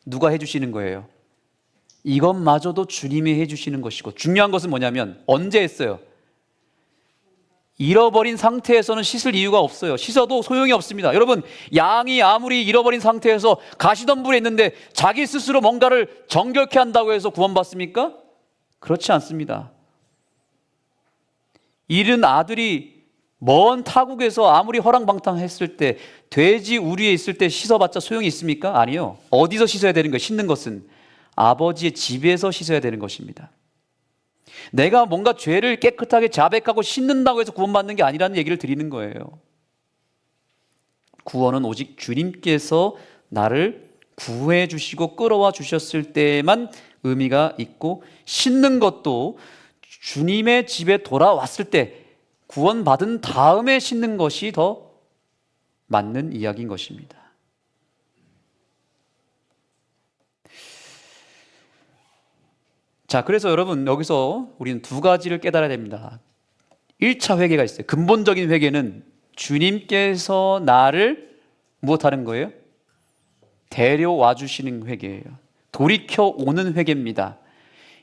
Speaker 2: 누가 해주시는 거예요? 이것마저도 주님이 해주시는 것이고, 중요한 것은 뭐냐면 언제 했어요? 잃어버린 상태에서는 씻을 이유가 없어요. 씻어도 소용이 없습니다. 여러분, 양이 아무리 잃어버린 상태에서 가시덤불에 있는데 자기 스스로 뭔가를 정결케 한다고 해서 구원받습니까? 그렇지 않습니다. 잃은 아들이 먼 타국에서 아무리 허랑방탕했을 때, 돼지 우리에 있을 때 씻어봤자 소용이 있습니까? 아니요. 어디서 씻어야 되는 거예요? 씻는 것은 아버지의 집에서 씻어야 되는 것입니다. 내가 뭔가 죄를 깨끗하게 자백하고 씻는다고 해서 구원받는 게 아니라는 얘기를 드리는 거예요. 구원은 오직 주님께서 나를 구해 주시고 끌어와 주셨을 때만 의미가 있고, 씻는 것도 주님의 집에 돌아왔을 때 구원받은 다음에 씻는 것이 더 맞는 이야기인 것입니다. 자, 그래서 여러분 여기서 우리는 두 가지를 깨달아야 됩니다. 1차 회개가 있어요. 근본적인 회개는 주님께서 나를 무엇하는 거예요? 데려와 주시는 회개예요. 돌이켜 오는 회개입니다.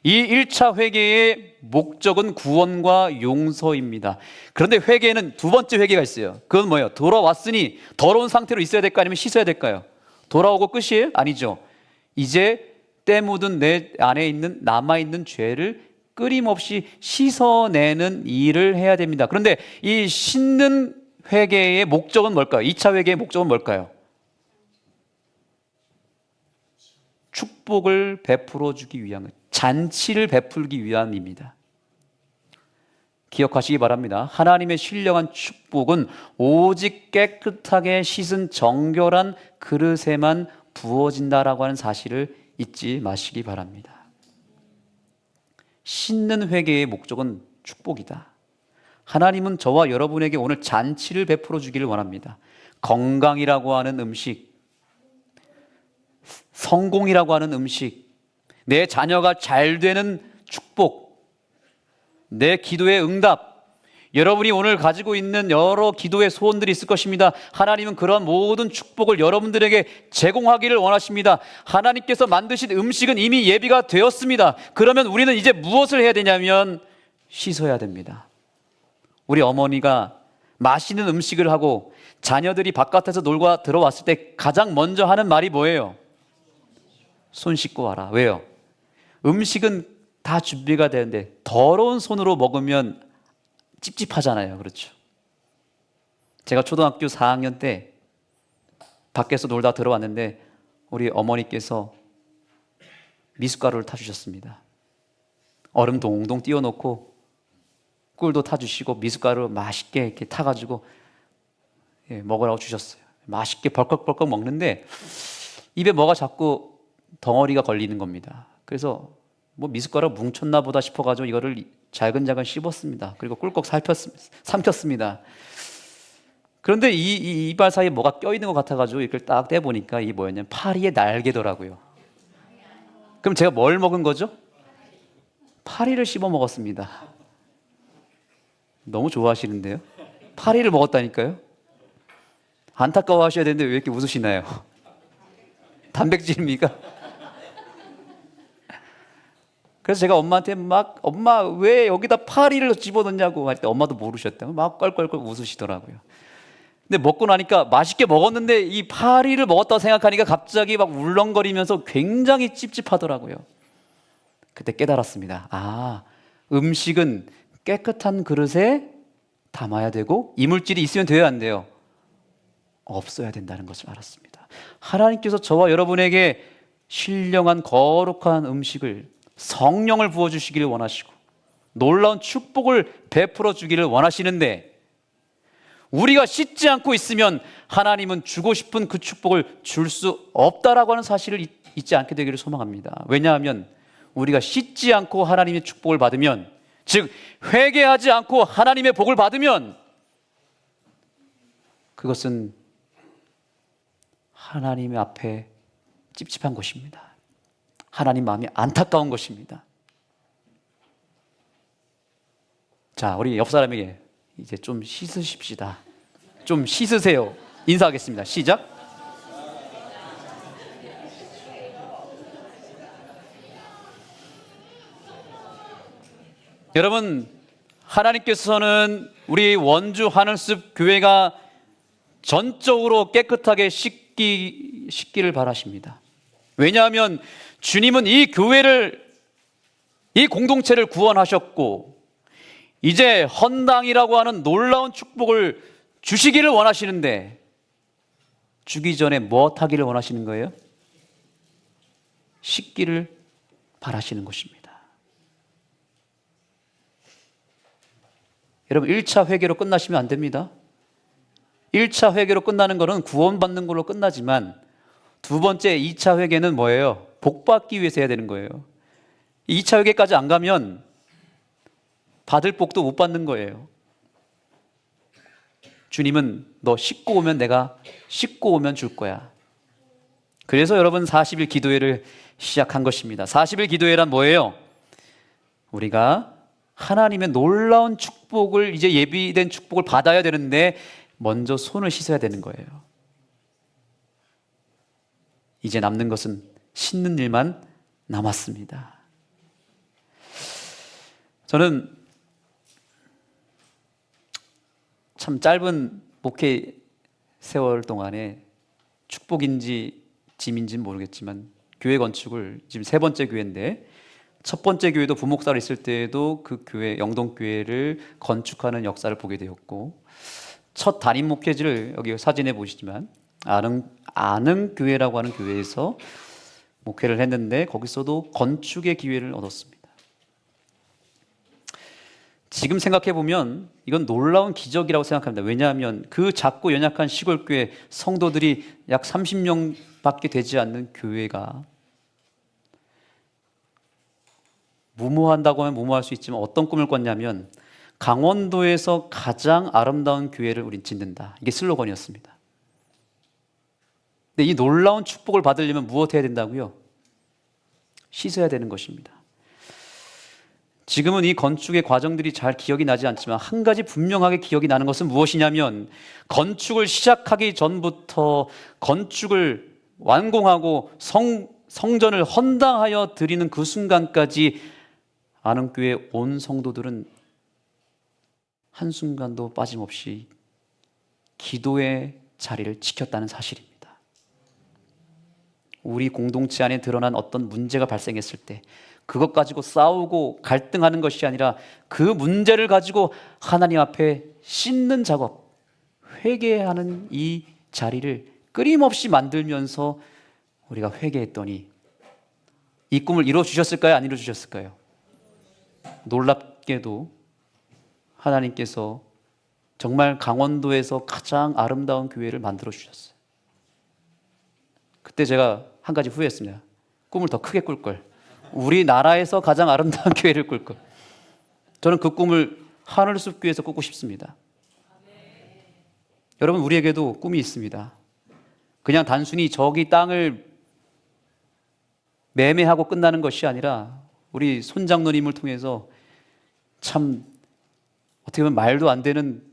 Speaker 2: 이 1차 회개의 목적은 구원과 용서입니다. 그런데 회개는 두 번째 회개가 있어요. 그건 뭐예요? 돌아왔으니 더러운 상태로 있어야 될까요? 아니면 씻어야 될까요? 돌아오고 끝이에요? 아니죠. 이제 때 묻은 내 안에 있는 남아있는 죄를 끊임없이 씻어내는 일을 해야 됩니다. 그런데 이 씻는 회개의 목적은 뭘까요? 2차 회개의 목적은 뭘까요? 축복을 베풀어 주기 위한, 잔치를 베풀기 위함입니다. 기억하시기 바랍니다. 하나님의 신령한 축복은 오직 깨끗하게 씻은 정결한 그릇에만 부어진다라고 하는 사실을 잊지 마시기 바랍니다. 씻는 회개의 목적은 축복이다. 하나님은 저와 여러분에게 오늘 잔치를 베풀어 주기를 원합니다. 건강이라고 하는 음식, 성공이라고 하는 음식, 내 자녀가 잘 되는 축복, 내 기도의 응답, 여러분이 오늘 가지고 있는 여러 기도의 소원들이 있을 것입니다. 하나님은 그런 모든 축복을 여러분들에게 제공하기를 원하십니다. 하나님께서 만드신 음식은 이미 예비가 되었습니다. 그러면 우리는 이제 무엇을 해야 되냐면 씻어야 됩니다. 우리 어머니가 맛있는 음식을 하고 자녀들이 바깥에서 놀고 들어왔을 때 가장 먼저 하는 말이 뭐예요? 손 씻고 와라. 왜요? 음식은 다 준비가 되는데 더러운 손으로 먹으면 찝찝하잖아요. 그렇죠? 제가 초등학교 4학년 때 밖에서 놀다 들어왔는데 우리 어머니께서 미숫가루를 타주셨습니다. 얼음 동동 띄워놓고 꿀도 타주시고 미숫가루 맛있게 이렇게 타가지고 먹으라고 주셨어요. 맛있게 벌컥벌컥 먹는데 입에 뭐가 자꾸 덩어리가 걸리는 겁니다. 그래서 뭐 미숫가루 뭉쳤나 보다 싶어가지고 이거를 잘근잘근 씹었습니다. 그리고 꿀꺽 삼켰습니다. 그런데 이 이빨 사이에 뭐가 껴있는 것 같아가지고 이걸 딱 떼보니까 이게 뭐였냐면 파리의 날개더라고요. 그럼 제가 뭘 먹은 거죠? 파리를 씹어 먹었습니다. 너무 좋아하시는데요? 파리를 먹었다니까요? 안타까워 하셔야 되는데 왜 이렇게 웃으시나요? 단백질입니까? 그래서 제가 엄마한테 막 엄마 왜 여기다 파리를 집어넣냐고 할 때 엄마도 모르셨대요. 막 껄껄껄 웃으시더라고요. 근데 먹고 나니까 맛있게 먹었는데 이 파리를 먹었다고 생각하니까 갑자기 막 울렁거리면서 굉장히 찝찝하더라고요. 그때 깨달았습니다. 아, 음식은 깨끗한 그릇에 담아야 되고 이물질이 있으면 돼야 안 돼요? 없어야 된다는 것을 알았습니다. 하나님께서 저와 여러분에게 신령한 거룩한 음식을 성령을 부어주시기를 원하시고 놀라운 축복을 베풀어 주기를 원하시는데 우리가 씻지 않고 있으면 하나님은 주고 싶은 그 축복을 줄 수 없다라고 하는 사실을 잊지 않게 되기를 소망합니다. 왜냐하면 우리가 씻지 않고 하나님의 축복을 받으면, 즉 회개하지 않고 하나님의 복을 받으면 그것은 하나님 앞에 찝찝한 것입니다. 하나님 마음이 안타까운 것입니다. 자, 우리 옆 사람에게 이제 좀 씻으십시다. 좀 씻으세요. 인사하겠습니다. 시작. 여러분, 하나님께서는 우리 원주 하늘숲 교회가 전적으로 깨끗하게 씻기를 바라십니다. 왜냐하면 주님은 이 교회를, 이 공동체를 구원하셨고 이제 헌당이라고 하는 놀라운 축복을 주시기를 원하시는데 주기 전에 무엇 하기를 원하시는 거예요? 씻기를 바라시는 것입니다. 여러분, 1차 회개로 끝나시면 안 됩니다. 1차 회개로 끝나는 것은 구원받는 걸로 끝나지만 두 번째 2차 회개는 뭐예요? 복 받기 위해서 해야 되는 거예요. 2차 회개까지 안 가면 받을 복도 못 받는 거예요. 주님은 너 씻고 오면 내가 씻고 오면 줄 거야. 그래서 여러분 40일 기도회를 시작한 것입니다. 40일 기도회란 뭐예요? 우리가 하나님의 놀라운 축복을, 이제 예비된 축복을 받아야 되는데 먼저 손을 씻어야 되는 거예요. 이제 남는 것은 씻는 일만 남았습니다. 저는 참 짧은 목회 세월 동안에 축복인지 짐인지는 모르겠지만 교회 건축을, 지금 3번째 교회인데 첫 번째 교회도 부목사로 있을 때에도 그 교회, 영동교회를 건축하는 역사를 보게 되었고, 첫 담임 목회지를 여기 사진에 보시지만 아는 교회라고 하는 교회에서 목회를 했는데 거기서도 건축의 기회를 얻었습니다. 지금 생각해 보면 이건 놀라운 기적이라고 생각합니다. 왜냐하면 그 작고 연약한 시골교회 성도들이 약 30명밖에 되지 않는 교회가, 무모한다고 하면 무모할 수 있지만 어떤 꿈을 꿨냐면 강원도에서 가장 아름다운 교회를 우린 짓는다. 이게 슬로건이었습니다. 근데 이 놀라운 축복을 받으려면 무엇 해야 된다고요? 씻어야 되는 것입니다. 지금은 이 건축의 과정들이 잘 기억이 나지 않지만 한 가지 분명하게 기억이 나는 것은 무엇이냐면, 건축을 시작하기 전부터 건축을 완공하고 성전을 헌당하여 드리는 그 순간까지 아는교회 온 성도들은 한순간도 빠짐없이 기도의 자리를 지켰다는 사실입니다. 우리 공동체 안에 드러난 어떤 문제가 발생했을 때 그것 가지고 싸우고 갈등하는 것이 아니라 그 문제를 가지고 하나님 앞에 씻는 작업, 회개하는 이 자리를 끊임없이 만들면서 우리가 회개했더니 이 꿈을 이루어 주셨을까요? 안 이루어 주셨을까요? 놀랍게도 하나님께서 정말 강원도에서 가장 아름다운 교회를 만들어 주셨어요. 그때 제가 한 가지 후회했습니다. 꿈을 더 크게 꿀 걸. 우리나라에서 가장 아름다운 교회를 꿀 걸. 저는 그 꿈을 하늘숲교회에서 꾸고 싶습니다. 여러분, 우리에게도 꿈이 있습니다. 그냥 단순히 저기 땅을 매매하고 끝나는 것이 아니라 우리 손장로님을 통해서 참 어떻게 보면 말도 안 되는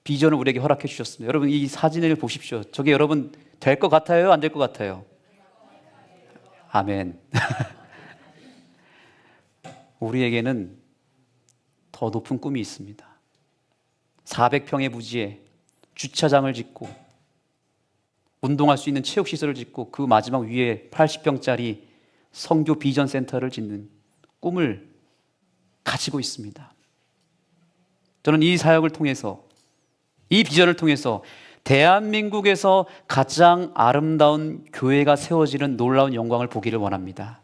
Speaker 2: 비전을 우리에게 허락해 주셨습니다. 여러분, 이 사진을 보십시오. 저게 여러분 될 것 같아요? 안 될 것 같아요? 아멘. 우리에게는 더 높은 꿈이 있습니다. 400평의 부지에 주차장을 짓고 운동할 수 있는 체육시설을 짓고 그 마지막 위에 80평짜리 선교 비전 센터를 짓는 꿈을 가지고 있습니다. 저는 이 사역을 통해서, 이 비전을 통해서 대한민국에서 가장 아름다운 교회가 세워지는 놀라운 영광을 보기를 원합니다.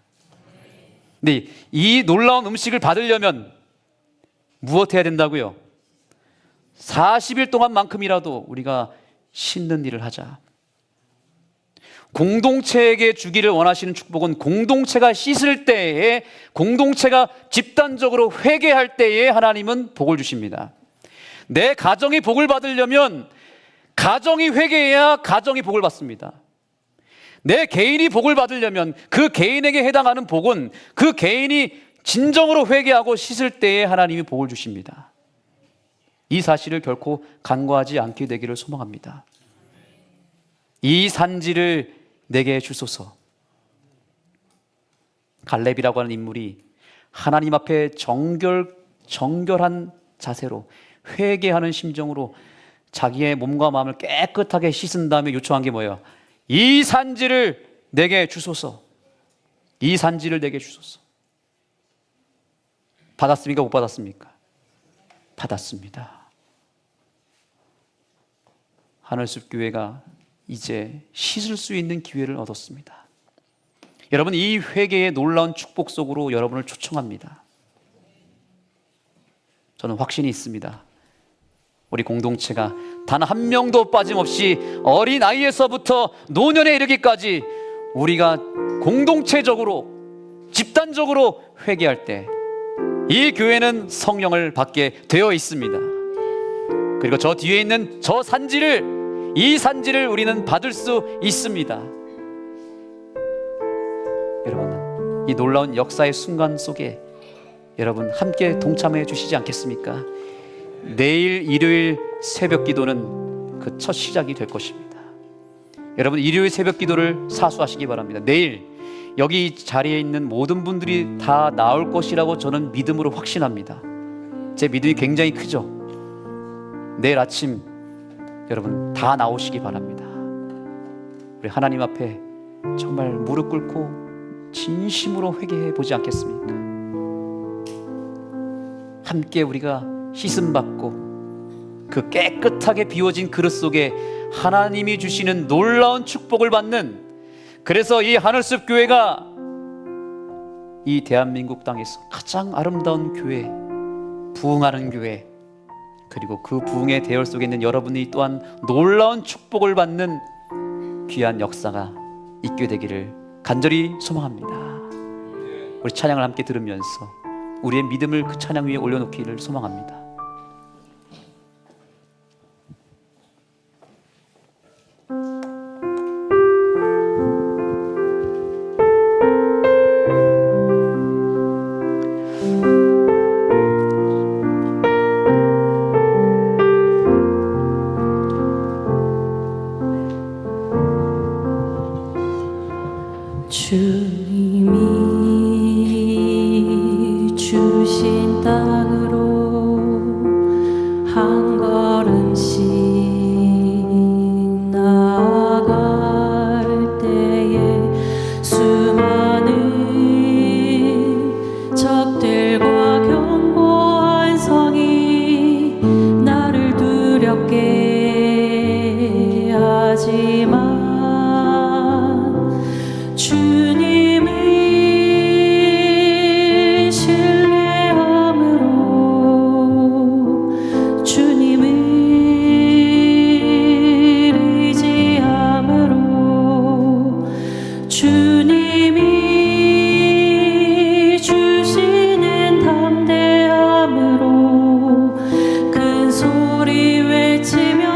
Speaker 2: 근데 이 놀라운 음식을 받으려면 무엇 해야 된다고요? 40일 동안만큼이라도 우리가 씻는 일을 하자. 공동체에게 주기를 원하시는 축복은 공동체가 씻을 때에, 공동체가 집단적으로 회개할 때에 하나님은 복을 주십니다. 내 가정이 복을 받으려면 가정이 회개해야 가정이 복을 받습니다. 내 개인이 복을 받으려면 그 개인에게 해당하는 복은 그 개인이 진정으로 회개하고 씻을 때에 하나님이 복을 주십니다. 이 사실을 결코 간과하지 않게 되기를 소망합니다. 이 산지를 내게 주소서. 갈렙이라고 하는 인물이 하나님 앞에 정결한 자세로 회개하는 심정으로 자기의 몸과 마음을 깨끗하게 씻은 다음에 요청한 게 뭐예요? 이 산지를 내게 주소서. 이 산지를 내게 주소서. 받았습니까? 못 받았습니까? 받았습니다. 하늘숲 교회가 이제 씻을 수 있는 기회를 얻었습니다. 여러분, 이 회개의 놀라운 축복 속으로 여러분을 초청합니다. 저는 확신이 있습니다. 우리 공동체가 단 한 명도 빠짐없이 어린 아이에서부터 노년에 이르기까지 우리가 공동체적으로, 집단적으로 회개할 때 이 교회는 성령을 받게 되어 있습니다. 그리고 저 뒤에 있는 저 산지를, 이 산지를 우리는 받을 수 있습니다. 여러분, 이 놀라운 역사의 순간 속에 여러분 함께 동참해 주시지 않겠습니까? 내일 일요일 새벽 기도는 그 첫 시작이 될 것입니다. 여러분, 일요일 새벽 기도를 사수하시기 바랍니다. 내일 여기 자리에 있는 모든 분들이 다 나올 것이라고 저는 믿음으로 확신합니다. 제 믿음이 굉장히 크죠. 내일 아침 여러분 다 나오시기 바랍니다. 우리 하나님 앞에 정말 무릎 꿇고 진심으로 회개해 보지 않겠습니까? 함께 우리가 씻음 받고 그 깨끗하게 비워진 그릇 속에 하나님이 주시는 놀라운 축복을 받는, 그래서 이 하늘숲 교회가 이 대한민국 땅에서 가장 아름다운 교회, 부흥하는 교회, 그리고 그 부흥의 대열 속에 있는 여러분이 또한 놀라운 축복을 받는 귀한 역사가 있게 되기를 간절히 소망합니다. 우리 찬양을 함께 들으면서 우리의 믿음을 그 찬양 위에 올려놓기를 소망합니다.
Speaker 5: 주님이 주신 땅으로 한 걸음씩 나아갈 때에 수많은 적들과 견고한 성이 나를 두렵게 하지만 주님을 신뢰함으로, 주님을 의지함으로, 주님이 주시는 담대함으로 큰 소리 외치며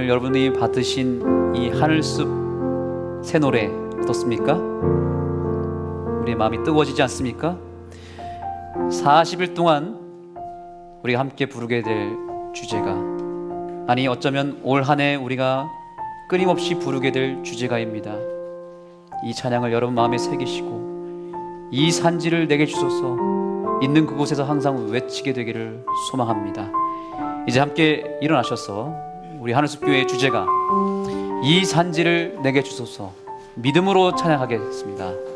Speaker 2: 오늘 여러분이 받으신 이 하늘숲 새 노래 어떻습니까? 우리의 마음이 뜨거워지지 않습니까? 40일 동안 우리가 함께 부르게 될 주제가, 아니 어쩌면 올 한 해 우리가 끊임없이 부르게 될 주제가입니다. 이 찬양을 여러분 마음에 새기시고 이 산지를 내게 주소서 있는 그곳에서 항상 외치게 되기를 소망합니다. 이제 함께 일어나셔서 우리 하늘숲교회의 주제가 이 산지를 내게 주소서 믿음으로 찬양하겠습니다.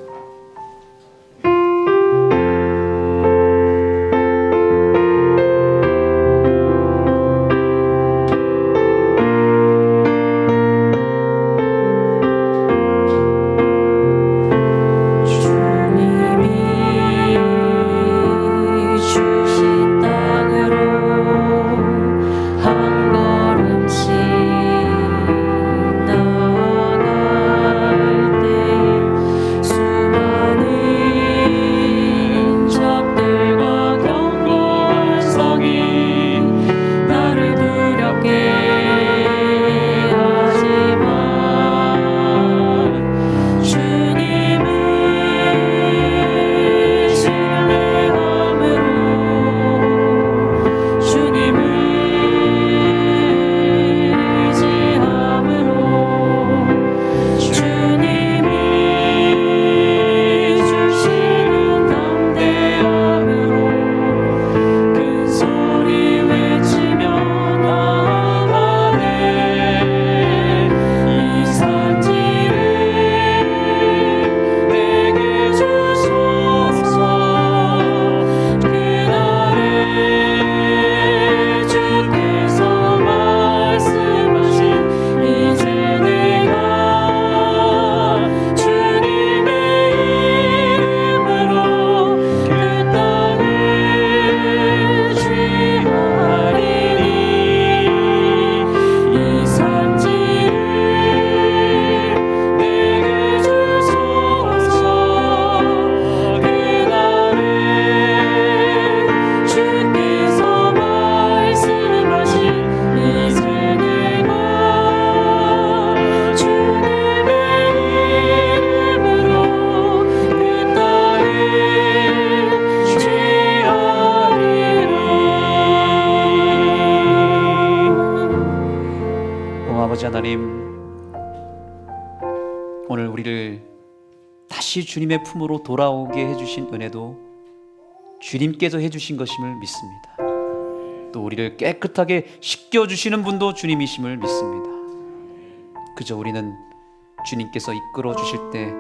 Speaker 2: 하나님, 오늘 우리를 다시 주님의 품으로 돌아오게 해주신 은혜도 주님께서 해주신 것임을 믿습니다. 또 우리를 깨끗하게 씻겨주시는 분도 주님이심을 믿습니다. 그저 우리는 주님께서 이끌어 주실 때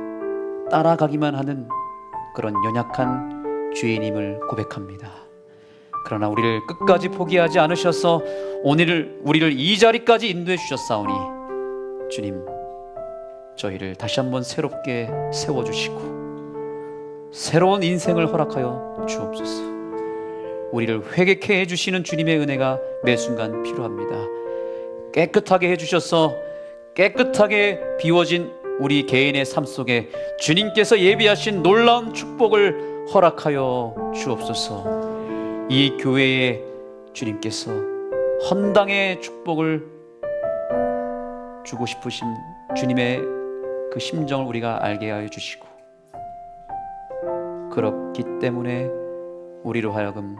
Speaker 2: 따라가기만 하는 그런 연약한 죄인임을 고백합니다. 그러나 우리를 끝까지 포기하지 않으셔서 오늘 우리를 이 자리까지 인도해 주셨사오니 주님, 저희를 다시 한번 새롭게 세워주시고 새로운 인생을 허락하여 주옵소서. 우리를 회개케 해주시는 주님의 은혜가 매 순간 필요합니다. 깨끗하게 해주셔서 깨끗하게 비워진 우리 개인의 삶 속에 주님께서 예비하신 놀라운 축복을 허락하여 주옵소서. 이 교회에 주님께서 헌당의 축복을 주고 싶으신 주님의 그 심정을 우리가 알게 하여 주시고, 그렇기 때문에 우리로 하여금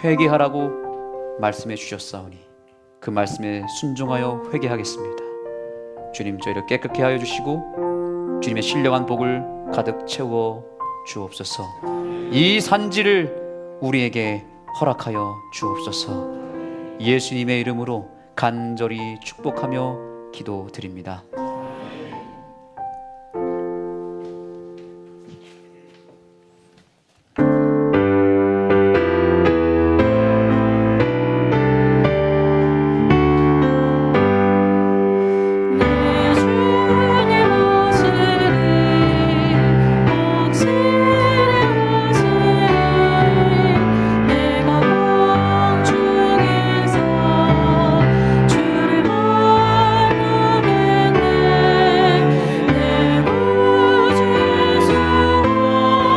Speaker 2: 회개하라고 말씀해 주셨사오니 그 말씀에 순종하여 회개하겠습니다. 주님, 저희를 깨끗게 하여 주시고 주님의 신령한 복을 가득 채워 주옵소서. 이 산지를 우리에게 허락하여 주옵소서. 예수님의 이름으로 간절히 축복하며 기도드립니다.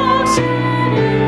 Speaker 5: 주를